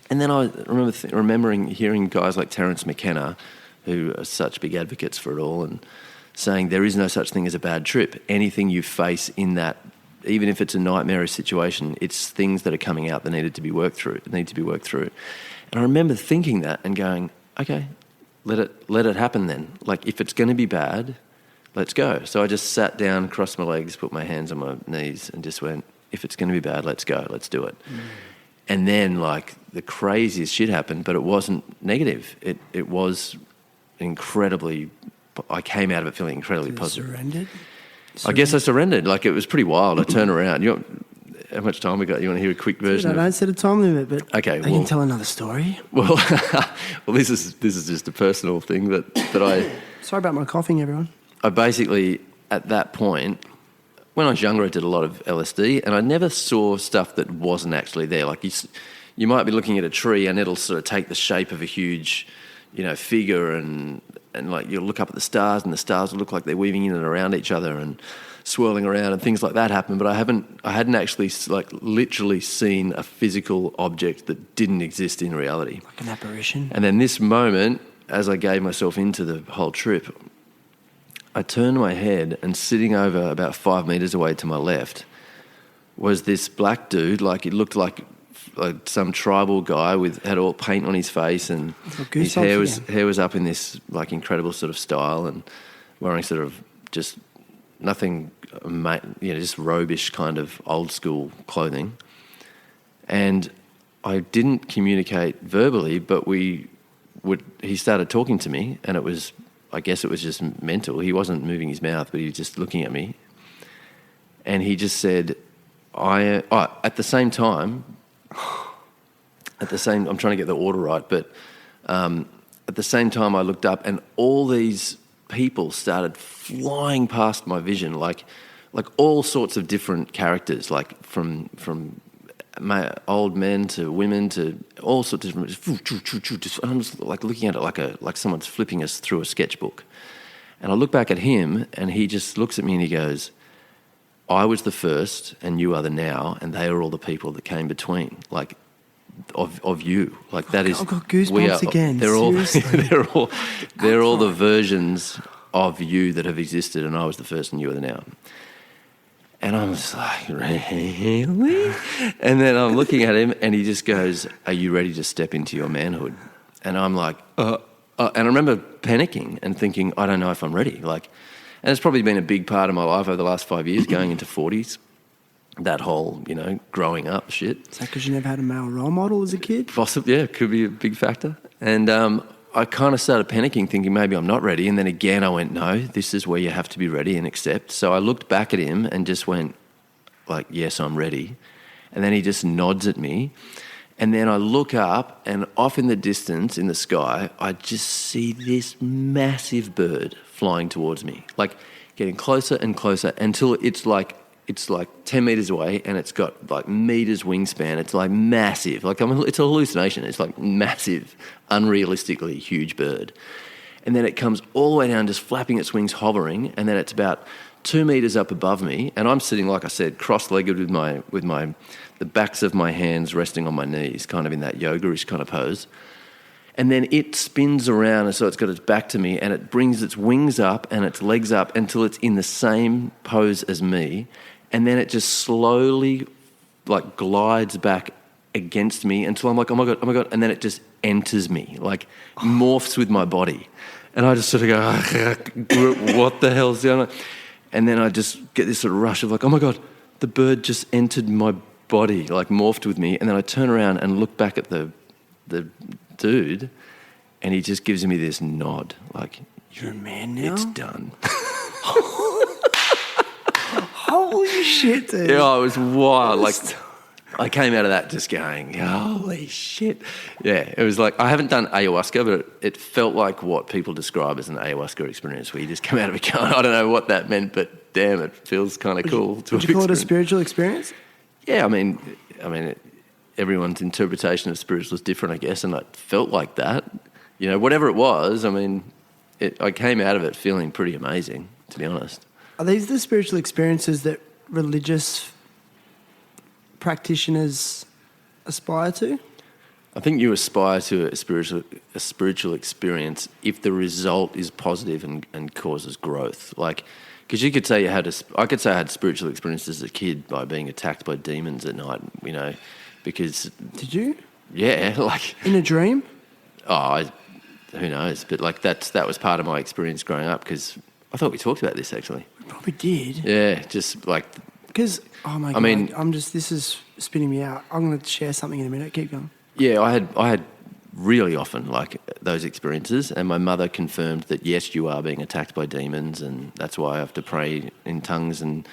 And then I remember remembering hearing guys like Terence McKenna, who are such big advocates for it all, and saying there is no such thing as a bad trip. Anything you face in that, even if it's a nightmarish situation, it's things that are coming out that need to be worked through. And I remember thinking that and going, okay, let it happen then. Like, if it's going to be bad, let's go. So I just sat down, crossed my legs, put my hands on my knees, and just went, if it's going to be bad, let's go, let's do it. And then, like, the craziest shit happened, but it wasn't negative. It was incredibly, I came out of it feeling incredibly positive. Surrendered? I guess I surrendered. Like, it was pretty wild. I turned around. How much time we got? You want to hear a quick version? I don't set a time limit, but okay, I can tell another story. Well, this is just a personal thing that I... Sorry about my coughing, everyone. I basically, at that point, when I was younger, I did a lot of LSD, and I never saw stuff that wasn't actually there. Like, you might be looking at a tree, and it'll sort of take the shape of a huge, you know, figure, and like, you'll look up at the stars, and the stars will look like they're weaving in and around each other and swirling around, and things like that happen. But I hadn't actually, like, literally seen a physical object that didn't exist in reality. Like an apparition. And then this moment, as I gave myself into the whole trip, I turned my head, and sitting over about 5 meters away to my left was this black dude. Like, it looked like like some tribal guy had all paint on his face, and his hair was up in this like incredible sort of style, and wearing sort of just nothing, just robish kind of old school clothing. And I didn't communicate verbally, but he started talking to me, and I guess it was just mental. He wasn't moving his mouth, but he was just looking at me. And he just said, at the same time, I'm trying to get the order right, but at the same time I looked up and all these people started flying past my vision, like all sorts of different characters, like from old men to women to all sorts of different. And I'm just like looking at it like someone's flipping us through a sketchbook. And I look back at him, and he just looks at me and he goes, "I was the first, and you are the now, and they are all the people that came between." Like of you, like that is. I've got goosebumps again. They're all Seriously. they're all the versions of you that have existed, and I was the first, and you are the now. And I'm just like, really? And then I'm looking at him, and he just goes, "Are you ready to step into your manhood?" And I'm like, and I remember panicking and thinking, I don't know if I'm ready. Like, and it's probably been a big part of my life over the last 5 years, going into 40s. That whole, growing up shit. Is that because you never had a male role model as a kid? Possibly, yeah, could be a big factor. And I kind of started panicking, thinking maybe I'm not ready. And then again, I went, no, this is where you have to be ready and accept. So I looked back at him and just went, like, yes, I'm ready. And then he just nods at me. And then I look up, and off in the distance, in the sky, I just see this massive bird flying towards me, like getting closer and closer until it's like 10 metres away, and it's got like meters wingspan. It's like massive. It's a hallucination. It's like massive, unrealistically huge bird. And then it comes all the way down, just flapping its wings, hovering, and then it's about 2 metres up above me, and I'm sitting, like I said, cross-legged with the backs of my hands resting on my knees, kind of in that yoga-ish kind of pose. And then it spins around, and so it's got its back to me, and it brings its wings up and its legs up until it's in the same pose as me, and then it just slowly like glides back against me until I'm like, oh my God, and then it just enters me, like morphs with my body. And I just sort of go, what the hell's going on? And then I just get this sort of rush of like, oh my God, the bird just entered my body, like morphed with me. And then I turn around and look back at the dude, and he just gives me this nod, like, "You're a man now? It's done." Holy shit, dude. Yeah, it was wild. Like, I came out of that just going, holy shit. Yeah, it was like, I haven't done ayahuasca, but it felt like what people describe as an ayahuasca experience, where you just come out of it going, I don't know what that meant, but damn, it feels kind of cool. Would you call it a spiritual experience? Yeah, I mean, everyone's interpretation of spiritual is different, I guess, and it felt like that. Whatever it was, I came out of it feeling pretty amazing, to be honest. Are these the spiritual experiences that religious practitioners aspire to? I think you aspire to a spiritual experience if the result is positive and causes growth. Like, because you could say I could say I had spiritual experiences as a kid by being attacked by demons at night, because... Did you? Yeah, like... In a dream? Who knows? But like that was part of my experience growing up, because I thought we talked about this actually. We probably did. Yeah, just like... Because, oh my God, this is spinning me out. I'm going to share something in a minute. Keep going. Yeah, I had really often like those experiences, and my mother confirmed that yes, you are being attacked by demons, and that's why I have to pray in tongues and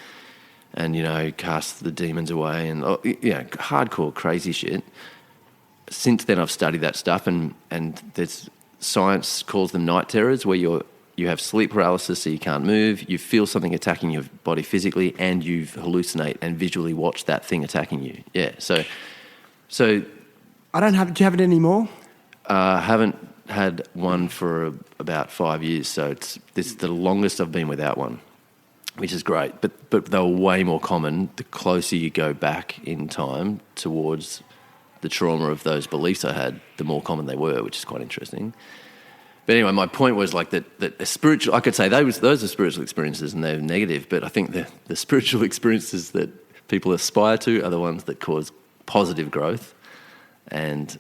cast the demons away, and hardcore crazy shit. Since then, I've studied that stuff, and there's science calls them night terrors, where you have sleep paralysis, so you can't move, you feel something attacking your body physically, and you hallucinate and visually watch that thing attacking you. Yeah, so I don't have... Do you have it anymore? Haven't had one for about 5 years, so it's the longest I've been without one, which is great. But they were way more common the closer you go back in time towards the trauma of those beliefs I had, the more common they were, which is quite interesting. But anyway, my point was like that a spiritual... I could say those are spiritual experiences and they're negative, but I think the spiritual experiences that people aspire to are the ones that cause positive growth, and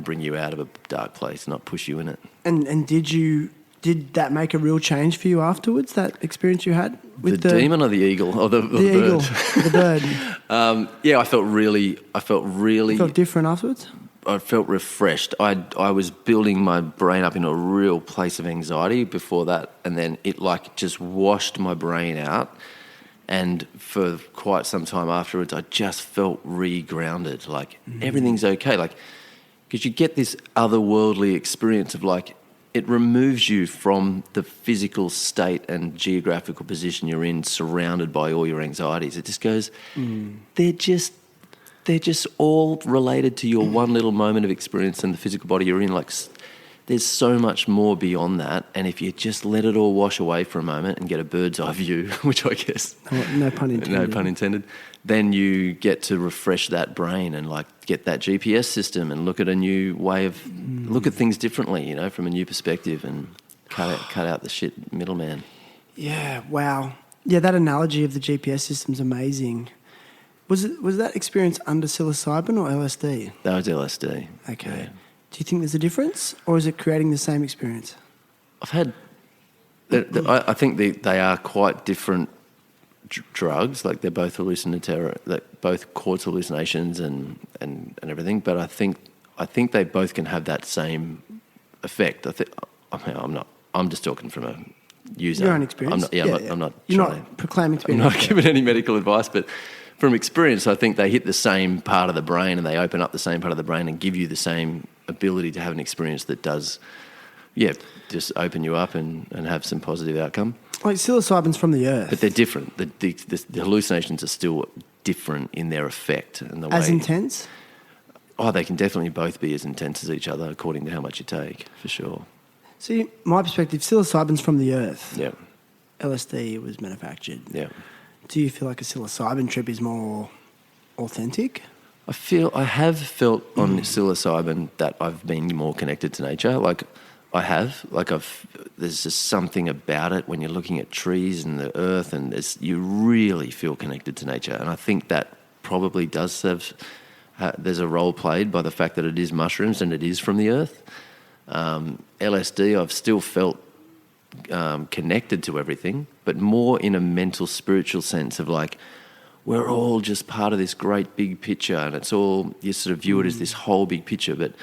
bring you out of a dark place, not push you in it. And did that make a real change for you afterwards, that experience you had with the demon or the eagle or the eagle, bird? the bird? I felt really. You felt different afterwards? I felt refreshed. I was building my brain up in a real place of anxiety before that, and then it like just washed my brain out. And for quite some time afterwards, I just felt re-grounded. Like everything's okay. Like, because you get this otherworldly experience of like, it removes you from the physical state and geographical position you're in, surrounded by all your anxieties. It just goes, they're just all related to your one little moment of experience and the physical body you're in. Like, there's so much more beyond that. And if you just let it all wash away for a moment and get a bird's eye view, which I guess... No pun intended. No pun intended. Then you get to refresh that brain and like get that GPS system and look at a new way of... Look at things differently, you know, from a new perspective, and cut out the shit middleman. Yeah, wow. Yeah, that analogy of the GPS system's amazing. Was that experience under psilocybin or LSD? That was LSD. Okay. Yeah. Do you think there's a difference, or is it creating the same experience? I've had... I think they are quite different drugs. Like, they're both both cause hallucinations and everything. But I think they both can have that same effect. I'm just talking from a user. Your own experience. I'm not. You're not proclaiming to be. I'm not giving any medical advice, but from experience, I think they hit the same part of the brain and they open up the same part of the brain and give you the same ability to have an experience that does, just open you up and have some positive outcome. Like psilocybin's from the earth. But they're different. The hallucinations are still different in their effect and the way... As intense? Oh, they can definitely both be as intense as each other according to how much you take, for sure. See, my perspective, psilocybin's from the earth. Yeah. LSD was manufactured. Yeah. Do you feel like a psilocybin trip is more authentic? I have felt on psilocybin that I've been more connected to nature. Like, I have. Like, there's just something about it when you're looking at trees and the earth, and you really feel connected to nature. And I think that probably does have... there's a role played by the fact that it is mushrooms and it is from the earth. LSD, I've still felt connected to everything, but more in a mental, spiritual sense of like, we're all just part of this great big picture, and it's all, you sort of view it as this whole big picture. But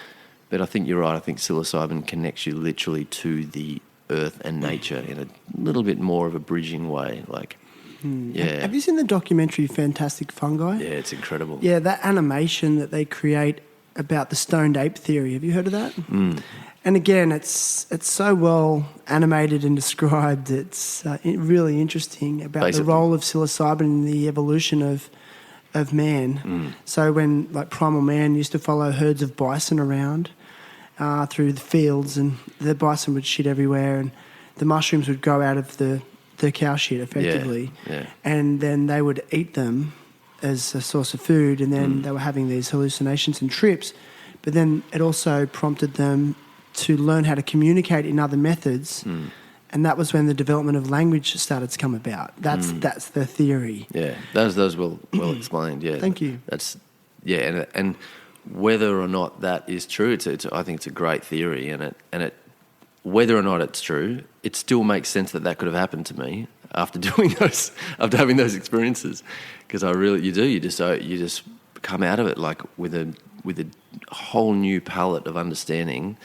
I think you're right. I think psilocybin connects you literally to the earth and nature in a little bit more of a bridging way. Like, yeah. Have you seen the documentary Fantastic Fungi? Yeah, it's incredible. Yeah, that animation that they create about the stoned ape theory. Have you heard of that? And again, it's so well animated and described. It's really interesting about the role of psilocybin in the evolution of man. So when like primal man used to follow herds of bison around through the fields, and the bison would shit everywhere, and the mushrooms would grow out of the cow shit effectively, and then they would eat them as a source of food, and then they were having these hallucinations and trips. But then it also prompted them to learn how to communicate in other methods, and that was when the development of language started to come about. That's the theory. Yeah, those well explained. Yeah, thank you. And whether or not that is true, I think it's a great theory, and it whether or not it's true, it still makes sense that could have happened to me after having those experiences, because you just come out of it like with a whole new palette of understanding.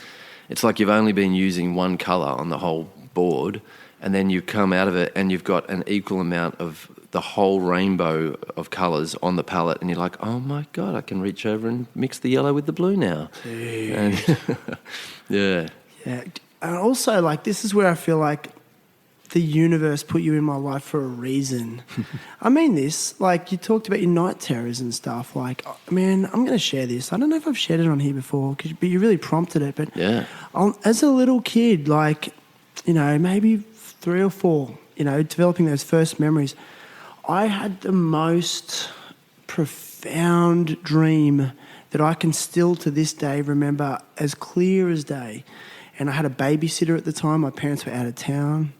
It's like you've only been using one colour on the whole board, and then you come out of it and you've got an equal amount of the whole rainbow of colours on the palette, and you're like, oh my God, I can reach over and mix the yellow with the blue now. And yeah. And also, like, this is where I feel like the universe put you in my life for a reason. I mean this, like, you talked about your night terrors and stuff. Like, man, I'm going to share this. I don't know if I've shared it on here before, but you really prompted it. But yeah, as a little kid, like, you know, maybe 3 or 4, you know, developing those first memories, I had the most profound dream that I can still to this day remember as clear as day. And I had a babysitter at the time. My parents were out of town.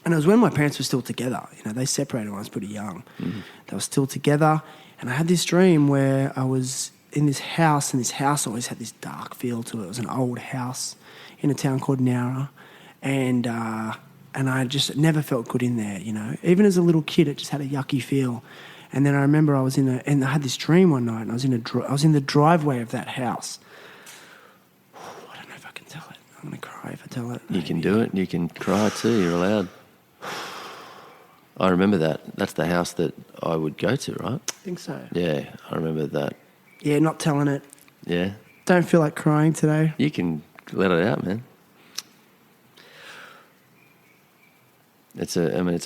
And it was when my parents were still together. You know, they separated when I was pretty young. They were still together. And I had this dream where I was in this house, and this house always had this dark feel to it. It was an old house in a town called Nowra. And I just never felt good in there, you know. Even as a little kid, it just had a yucky feel. And then I remember I had this dream one night, and I was in the driveway of that house. I don't know if I can tell it. I'm going to cry if I tell it. You can do it. You can cry too. You're allowed. I remember that. That's the house that I would go to, right? I think so. Yeah, I remember that. Yeah, not telling it. Yeah. Don't feel like crying today. You can let it out, man. It's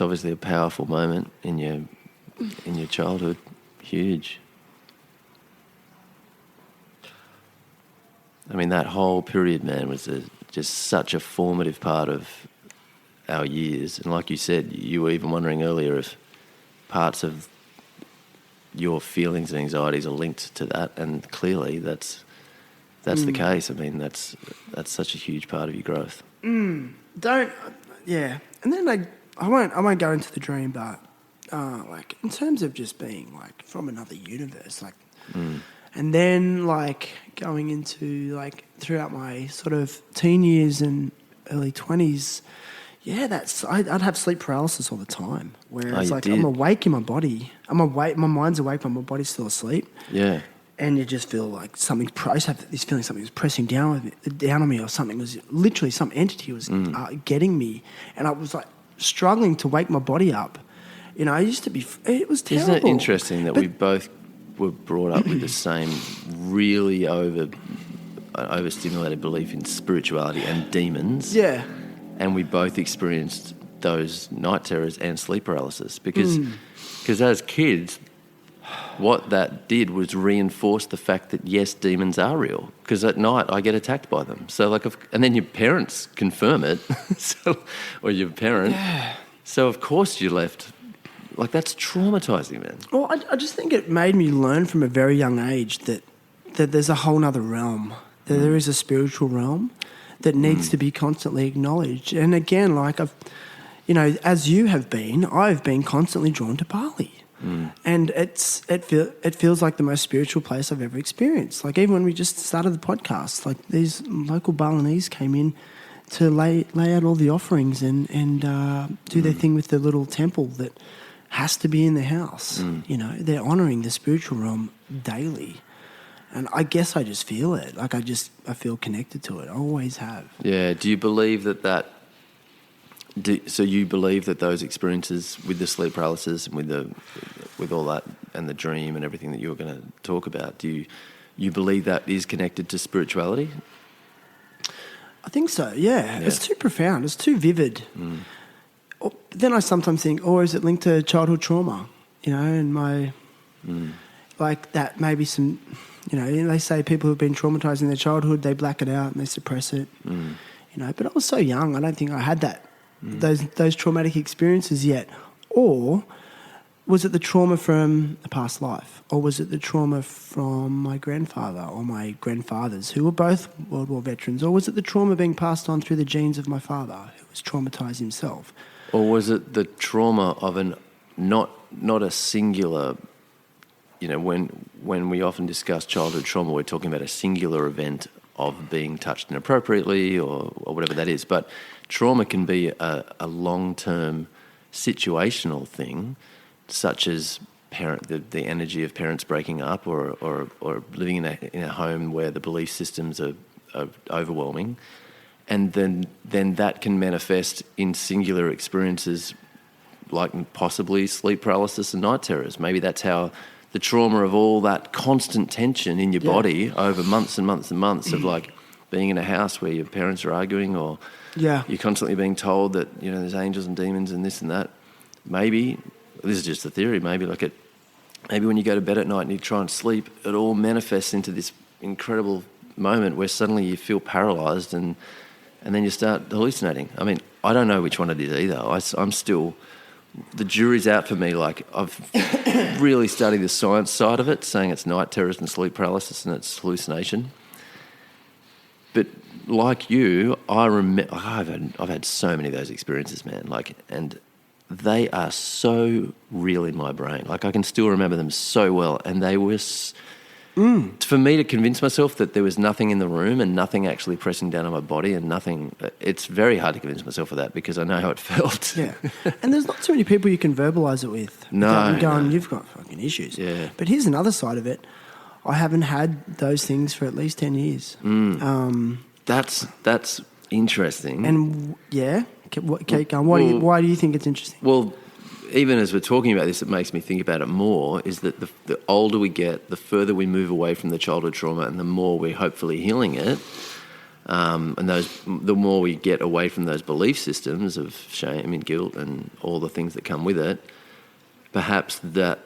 obviously a powerful moment in your childhood. Huge. I mean, that whole period, man, was just such a formative part of our years. And like you said, you were even wondering earlier if parts of your feelings and anxieties are linked to that, and clearly that's the case. I mean, that's such a huge part of your growth. Yeah. And then I won't go into the dream, but like in terms of just being like from another universe, like, and then like going into like throughout my sort of teen years and early 20s, yeah, I'd have sleep paralysis all the time, where it's like I'm awake in my body, my mind's awake, but my body's still asleep. Yeah. And you just feel like I just have this feeling something was pressing down on me, or something was literally, some entity was getting me, and I was like struggling to wake my body up. You know, it was terrible. Isn't it interesting that we both were brought up with the same really overstimulated belief in spirituality and demons? Yeah. And we both experienced those night terrors and sleep paralysis because as kids, what that did was reinforce the fact that, yes, demons are real, because at night I get attacked by them. So and then your parents confirm it, or your parent. Yeah. So of course you're left. Like, that's traumatizing, man. Well, I just think it made me learn from a very young age that there's a whole other realm, that there is a spiritual realm that needs to be constantly acknowledged. And again, like as you have been, I've been constantly drawn to Bali. And it feels like the most spiritual place I've ever experienced. Like, even when we just started the podcast, like these local Balinese came in to lay out all the offerings and do their thing with the little temple that has to be in the house. You know, they're honouring the spiritual realm daily. And I guess I just feel it. Like, I feel connected to it. I always have. Yeah. Do you believe so you believe that those experiences with the sleep paralysis and with all that and the dream and everything that you were going to talk about, do you believe that is connected to spirituality? I think so, yeah. It's too profound. It's too vivid. Then I sometimes think, is it linked to childhood trauma? You know, and my... Like that maybe some... You know, they say people who've been traumatised in their childhood, they black it out and they suppress it. You know, but I was so young, I don't think I had that. Those traumatic experiences yet. Or was it the trauma from a past life? Or was it the trauma from my grandfather or my grandfathers, who were both World War veterans? Or was it the trauma being passed on through the genes of my father, who was traumatised himself? Or was it the trauma of not a singular... You know, when we often discuss childhood trauma, we're talking about a singular event of being touched inappropriately or whatever that is. But trauma can be a long-term situational thing, such as the energy of parents breaking up or living in a home where the belief systems are overwhelming. And then that can manifest in singular experiences like possibly sleep paralysis and night terrors. Maybe that's how... the trauma of all that constant tension in your body over months and months and months of like being in a house where your parents are arguing or you're constantly being told that, you know, there's angels and demons and this and that. Maybe, this is just a theory, maybe when you go to bed at night and you try and sleep, it all manifests into this incredible moment where suddenly you feel paralysed and then you start hallucinating. I mean, I don't know which one it is either. I'm still... The jury's out for me. Like, I've really studied the science side of it, saying it's night terrors and sleep paralysis and it's hallucination. But like you, I remember I've had so many of those experiences, man. Like, and they are so real in my brain. Like, I can still remember them so well, and they were. For me to convince myself that there was nothing in the room and nothing actually pressing down on my body and nothing, it's very hard to convince myself of that because I know how it felt. Yeah. And there's not too many people you can verbalise it with. No. Going, you've got fucking issues. Yeah. But here's another side of it. I haven't had those things for at least 10 years. That's interesting. And, keep going. Why do you think it's interesting? Well, even as we're talking about this, it makes me think about it more, is that the older we get, the further we move away from the childhood trauma and the more we're hopefully healing it, and the more we get away from those belief systems of shame and guilt and all the things that come with it, perhaps that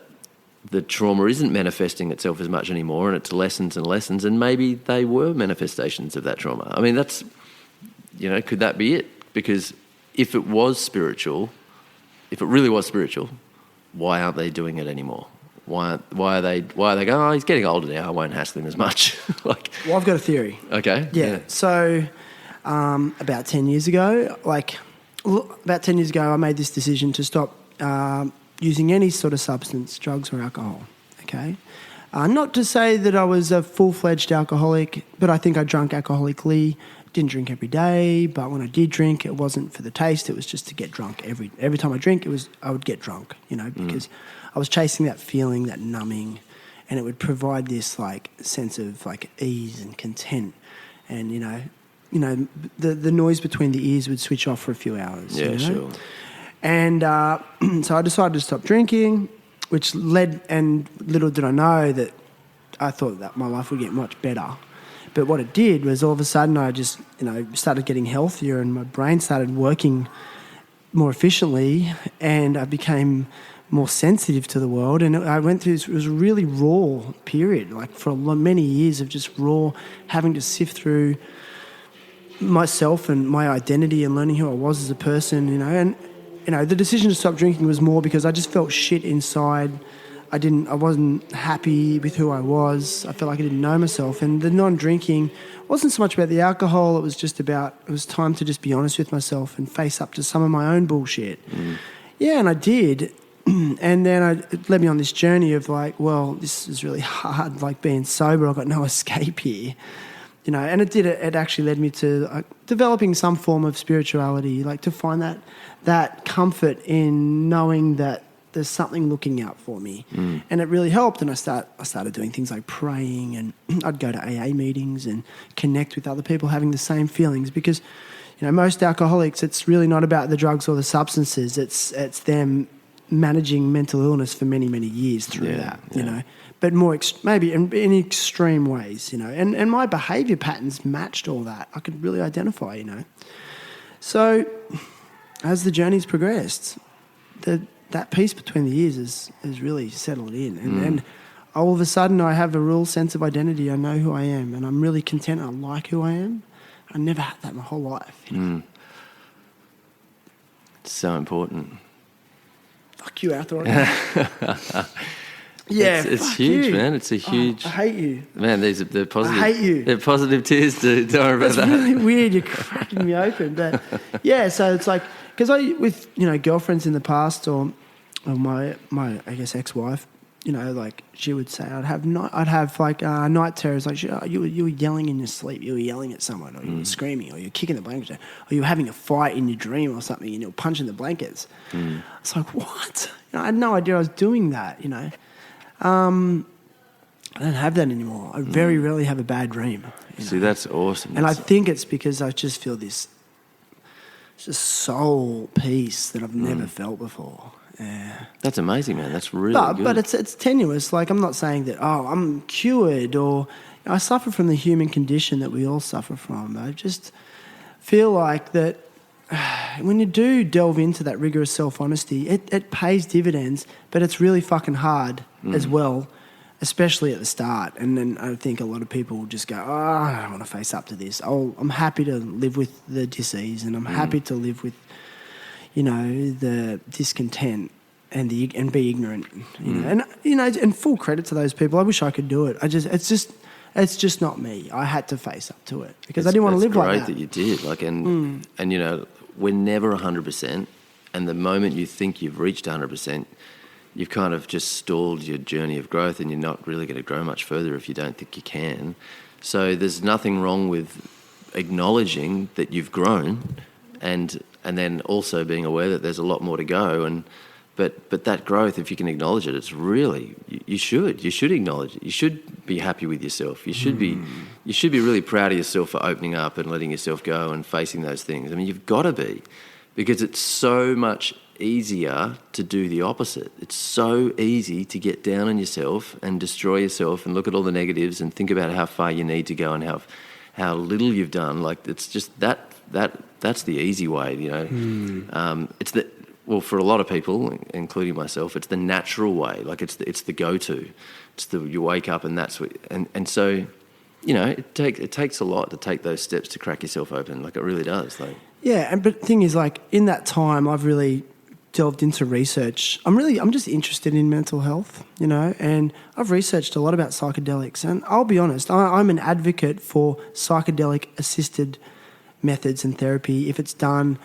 the trauma isn't manifesting itself as much anymore and it's lessons and lessons, and maybe they were manifestations of that trauma. I mean, that's, could that be it? Because if it was spiritual... If it really was spiritual, why aren't they doing it anymore? Why are they going, oh, he's getting older now, I won't hassle him as much? Well, I've got a theory. Okay. Yeah. So about 10 years ago, I made this decision to stop using any sort of substance, drugs or alcohol, okay? Not to say that I was a full-fledged alcoholic, but I think I drank alcoholically. Didn't drink every day, but when I did drink, it wasn't for the taste. It was just to get drunk. Every time I drink, I would get drunk, because I was chasing that feeling, that numbing, and it would provide this like sense of like ease and content, and the noise between the ears would switch off for a few hours. Yeah, sure. And so I decided to stop drinking, which led, and little did I know that I thought that my life would get much better. But what it did was all of a sudden I just, started getting healthier and my brain started working more efficiently and I became more sensitive to the world. And I went through this, it was a really raw period, like for many years of just raw, having to sift through myself and my identity and learning who I was as a person, And, the decision to stop drinking was more because I just felt shit inside. I wasn't happy with who I was. I felt like I didn't know myself. And the non-drinking wasn't so much about the alcohol. It was just about, it was time to just be honest with myself and face up to some of my own bullshit. Yeah, and I did. And then it led me on this journey of like, well, this is really hard, like being sober. I've got no escape here. And it actually led me to developing some form of spirituality, like to find that comfort in knowing that there's something looking out for me. And it really helped. And I started doing things like praying, and I'd go to AA meetings and connect with other people having the same feelings, because, most alcoholics, it's really not about the drugs or the substances. It's them managing mental illness for many, many years through that, but more maybe in extreme ways, and my behaviour patterns matched all that. I could really identify, So as the journey's progressed, that peace between the ears is really settled in. And all of a sudden I have a real sense of identity. I know who I am and I'm really content. I like who I am. I never had that my whole life. It's so important. Fuck you, Athron. Yeah, it's huge, you. man. It's a huge... I hate you. Man, they're positive. I hate you. They're positive tears, dude. Don't worry about that. It's really weird. You're cracking me open. But yeah, so it's like... Because with girlfriends in the past, or my I guess ex-wife, like she would say I'd have night terrors, like you were yelling in your sleep, you were yelling at someone, or you were screaming, or you're kicking the blankets, or you were having a fight in your dream or something, and you were punching the blankets. It's like, what? I had no idea I was doing that. I don't have that anymore. I very rarely have a bad dream. See, that's awesome. And I think it's because I just feel this just soul peace that I've never felt before. Yeah. That's amazing, man. That's really good. But it's tenuous. Like, I'm not saying that, I'm cured, or I suffer from the human condition that we all suffer from. I just feel like that when you do delve into that rigorous self-honesty, it pays dividends, but it's really fucking hard as well, especially at the start. And then I think a lot of people just go, I don't want to face up to this. I'm happy to live with the disease, and I'm happy to live with, the discontent and and be ignorant. And full credit to those people. I wish I could do it. It's it's just not me. I had to face up to it because I didn't want to live like that. It's great that you did. Like, and you know, we're never 100%. And the moment you think you've reached 100%, you've kind of just stalled your journey of growth, and you're not really going to grow much further if you don't think you can. So there's nothing wrong with acknowledging that you've grown, and then also being aware that there's a lot more to go. But that growth, if you can acknowledge it, it's really, you should acknowledge it. You should be happy with yourself. You should be really proud of yourself for opening up and letting yourself go and facing those things. I mean, you've got to be, because it's so much easier to do the opposite. It's so easy to get down on yourself and destroy yourself and look at all the negatives and think about how far you need to go and how little you've done. Like, it's just that's the easy way, you know. Well, for a lot of people, including myself, it's the natural way. Like, it's the go-to. You wake up and that's what, and so, you know, it takes a lot to take those steps to crack yourself open. Like, it really does. Like, yeah, but the thing is, like, in that time, I've really delved into research. I'm just interested in mental health, you know, and I've researched a lot about psychedelics. And I'll be honest, I'm an advocate for psychedelic-assisted methods and therapy if it's done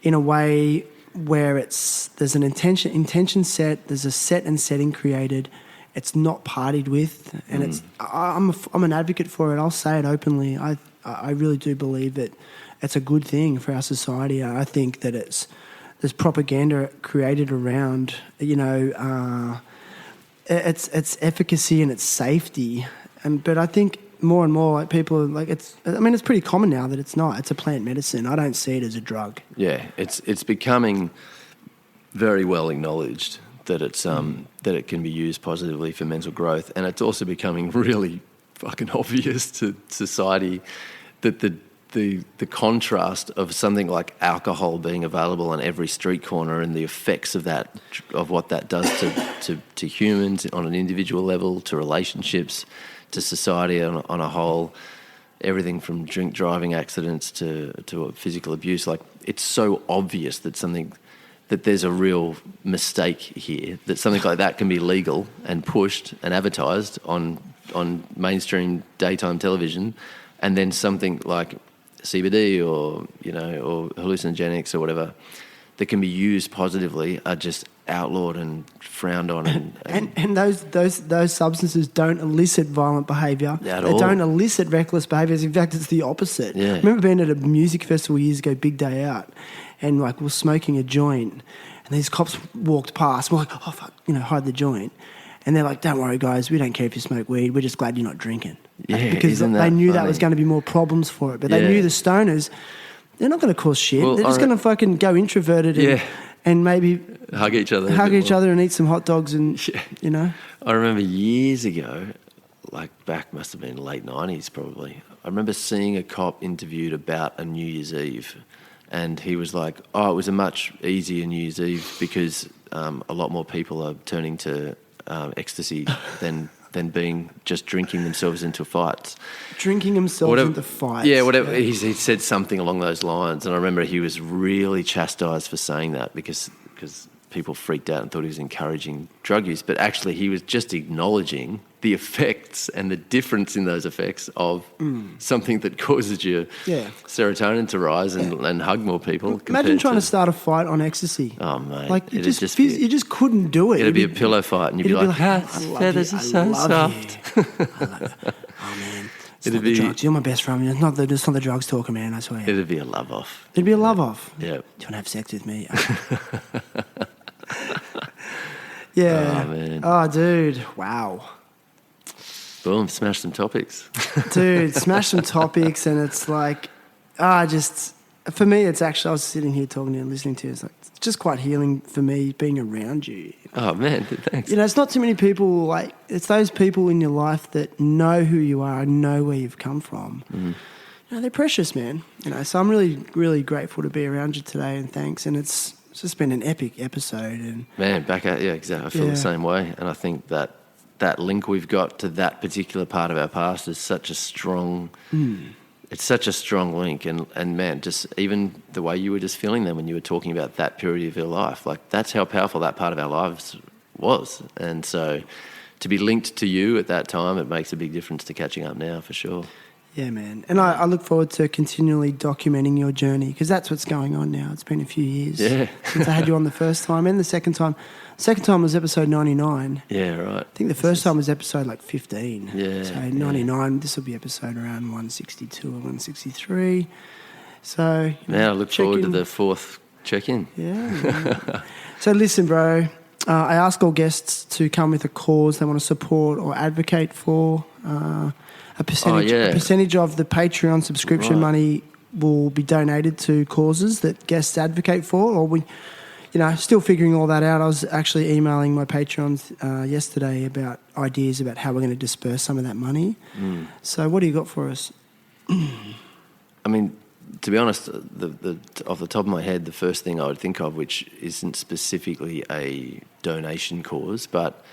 in a way where there's an intention set, there's a set and setting created, it's not partied with, and I'm an advocate for it. I'll say it openly. I really do believe that it's a good thing for our society. I think that there's propaganda created around, you know, its efficacy and its safety, but I think more and more, like, people, like, it's pretty common now that it's not. It's a plant medicine. I don't see it as a drug. Yeah, it's becoming very well acknowledged that it's that it can be used positively for mental growth, and it's also becoming really fucking obvious to society that the contrast of something like alcohol being available on every street corner and the effects of what that does to humans on an individual level, to relationships, to society on a whole, everything from drink driving accidents to physical abuse. Like, it's so obvious that there's a real mistake here, that something like that can be legal and pushed and advertised on mainstream daytime television, and then something like CBD or, you know, or hallucinogenics or whatever that can be used positively are just outlawed and frowned on, and those substances don't elicit violent behaviour. They don't elicit reckless behaviours. In fact, it's the opposite. Yeah. I remember being at a music festival years ago, Big Day Out, and, like, we're smoking a joint, and these cops walked past. We're like, oh fuck, you know, hide the joint, and they're like, don't worry guys, we don't care if you smoke weed. We're just glad you're not drinking. Yeah, because they knew that was going to be more problems for it, but they knew the stoners, they're not going to cause shit. They're just going to fucking go introverted and maybe hug each other and eat some hot dogs and, you know. I remember years ago, like back must have been late 90s probably, I remember seeing a cop interviewed about a New Year's Eve, and he was like, oh, it was a much easier New Year's Eve because a lot more people are turning to ecstasy than being just drinking themselves into fights. Drinking themselves into fights. Yeah, whatever. He said something along those lines, and I remember he was really chastised for saying that because people freaked out and thought he was encouraging drug use, but actually he was just acknowledging the effects and the difference in those effects of something that causes your serotonin to rise and hug more people. Imagine trying to start a fight on ecstasy. Oh, mate. Like, you just couldn't do it. It'd be a pillow fight, and you'd be like, feathers are so soft. I love it. Oh, man. It's not the drugs. You're my best friend. It's not the drugs talking, man, I swear. It'd be a love-off. It'd be a love-off. Yeah. Do you want to have sex with me? Yeah. Oh, man. Oh, dude. Wow. Boom, smash some topics. Dude, smash some topics, and it's like, for me, it's actually, I was sitting here talking to you and listening to you, it's like, it's just quite healing for me being around you. Oh, man, thanks. You know, it's not too many people, like, it's those people in your life that know who you are and know where you've come from. Mm. You know, they're precious, man. You know, so I'm really, really grateful to be around you today, and thanks. And it's just been an epic episode. And man, back at you, exactly. I feel the same way, and I think that link we've got to that particular part of our past is such a strong. It's such a strong link, and man, just even the way you were just feeling then when you were talking about that period of your life, like that's how powerful that part of our lives was, and so to be linked to you at that time, it makes a big difference to catching up now for sure. Yeah, man. And I look forward to continually documenting your journey because that's what's going on now. It's been a few years since I had you on the first time and the second time. Second time was episode 99. Yeah, right. I think the first time was episode like 15. Yeah. So 99, this will be episode around 162 or 163. So... Now I look forward to the fourth check-in. Yeah. So listen, bro. I ask all guests to come with a cause they want to support or advocate for. A percentage of the Patreon subscription money will be donated to causes that guests advocate for, or we, still figuring all that out. I was actually emailing my Patrons yesterday about ideas about how we're going to disperse some of that money. So what do you got for us? I mean, to be honest, the off the top of my head, the first thing I would think of, which isn't specifically a donation cause, but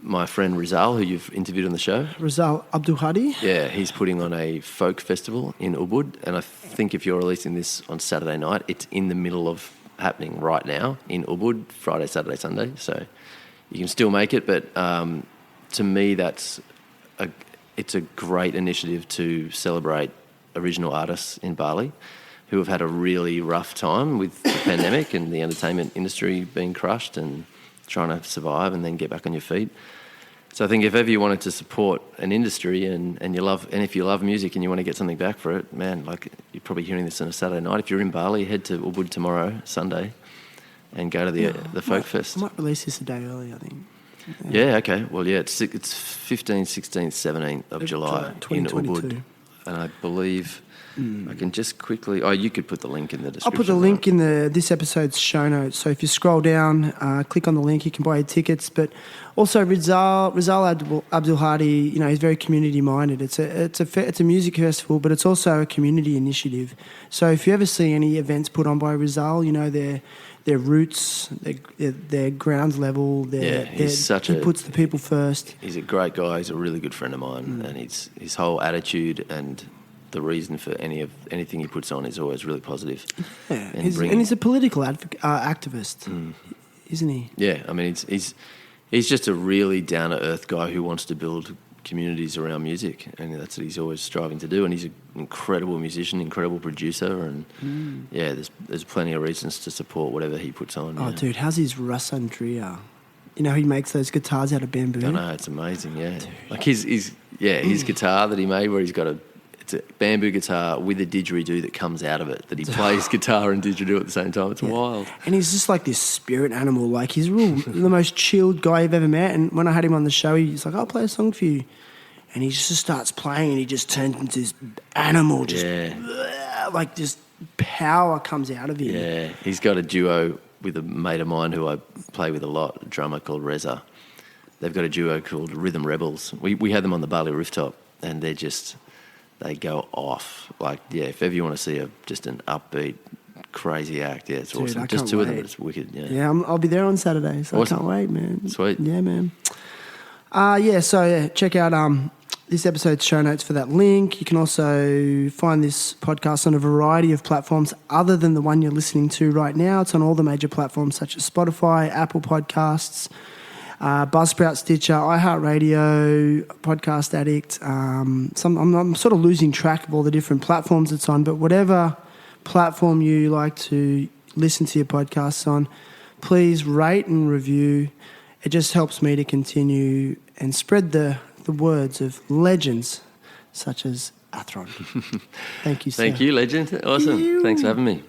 my friend Rizal, who you've interviewed on the show. Rizal Abdulhadi? Yeah, he's putting on a folk festival in Ubud, and I think if you're releasing this on Saturday night, it's in the middle of happening right now in Ubud, Friday, Saturday, Sunday, so you can still make it, but to me it's a great initiative to celebrate original artists in Bali who have had a really rough time with the pandemic and the entertainment industry being crushed and trying to survive and then get back on your feet. So I think if ever you wanted to support an industry and if you love music and you want to get something back for it, man, like you're probably hearing this on a Saturday night. If you're in Bali, head to Ubud tomorrow, Sunday, and go to the Folk Fest. I might release this a day early, I think. Yeah, okay. Well, yeah, it's 15th, 16th, 17th of July in Ubud. And I believe... I can just quickly... Oh, you could put the link in the description. I'll put the link in this episode's show notes. So if you scroll down, click on the link, you can buy your tickets. But also Rizal Abdulhadi, he's very community-minded. It's a music festival, but it's also a community initiative. So if you ever see any events put on by Rizal, their roots, their ground level, he puts the people first. He's a great guy. He's a really good friend of mine. And his whole attitude and... the reason for anything he puts on is always really positive. Yeah, and he's a political activist, isn't he? Yeah, I mean, he's just a really down-to-earth guy who wants to build communities around music, and that's what he's always striving to do. And he's an incredible musician, incredible producer, and there's plenty of reasons to support whatever he puts on. Oh, dude, how's his Rasandria? He makes those guitars out of bamboo. I know, it's amazing. Yeah, dude. Like his guitar that he made, where he's got it's a bamboo guitar with a didgeridoo that comes out of it, that he plays guitar and didgeridoo at the same time. It's wild. And he's just like this spirit animal. Like, he's the most chilled guy you've ever met. And when I had him on the show, he's like, I'll play a song for you. And he just starts playing and he just turns into this animal. Like, just power comes out of him. Yeah. He's got a duo with a mate of mine who I play with a lot, a drummer called Reza. They've got a duo called Rhythm Rebels. We had them on the Bali rooftop, and they go off. Like, if ever you want to see just an upbeat, crazy act, it's Dude, awesome. Just two of them, it's wicked. Yeah, I'll be there on Saturday, so awesome. I can't wait, man. Sweet. Yeah, man. Check out this episode's show notes for that link. You can also find this podcast on a variety of platforms other than the one you're listening to right now. It's on all the major platforms such as Spotify, Apple Podcasts, Buzzsprout, Stitcher, iHeartRadio, Podcast Addict. I'm sort of losing track of all the different platforms it's on, but whatever platform you like to listen to your podcasts on, please rate and review. It just helps me to continue and spread the words of legends such as Athron. Thank you, sir. Thank you, legend. Awesome. Thanks for having me.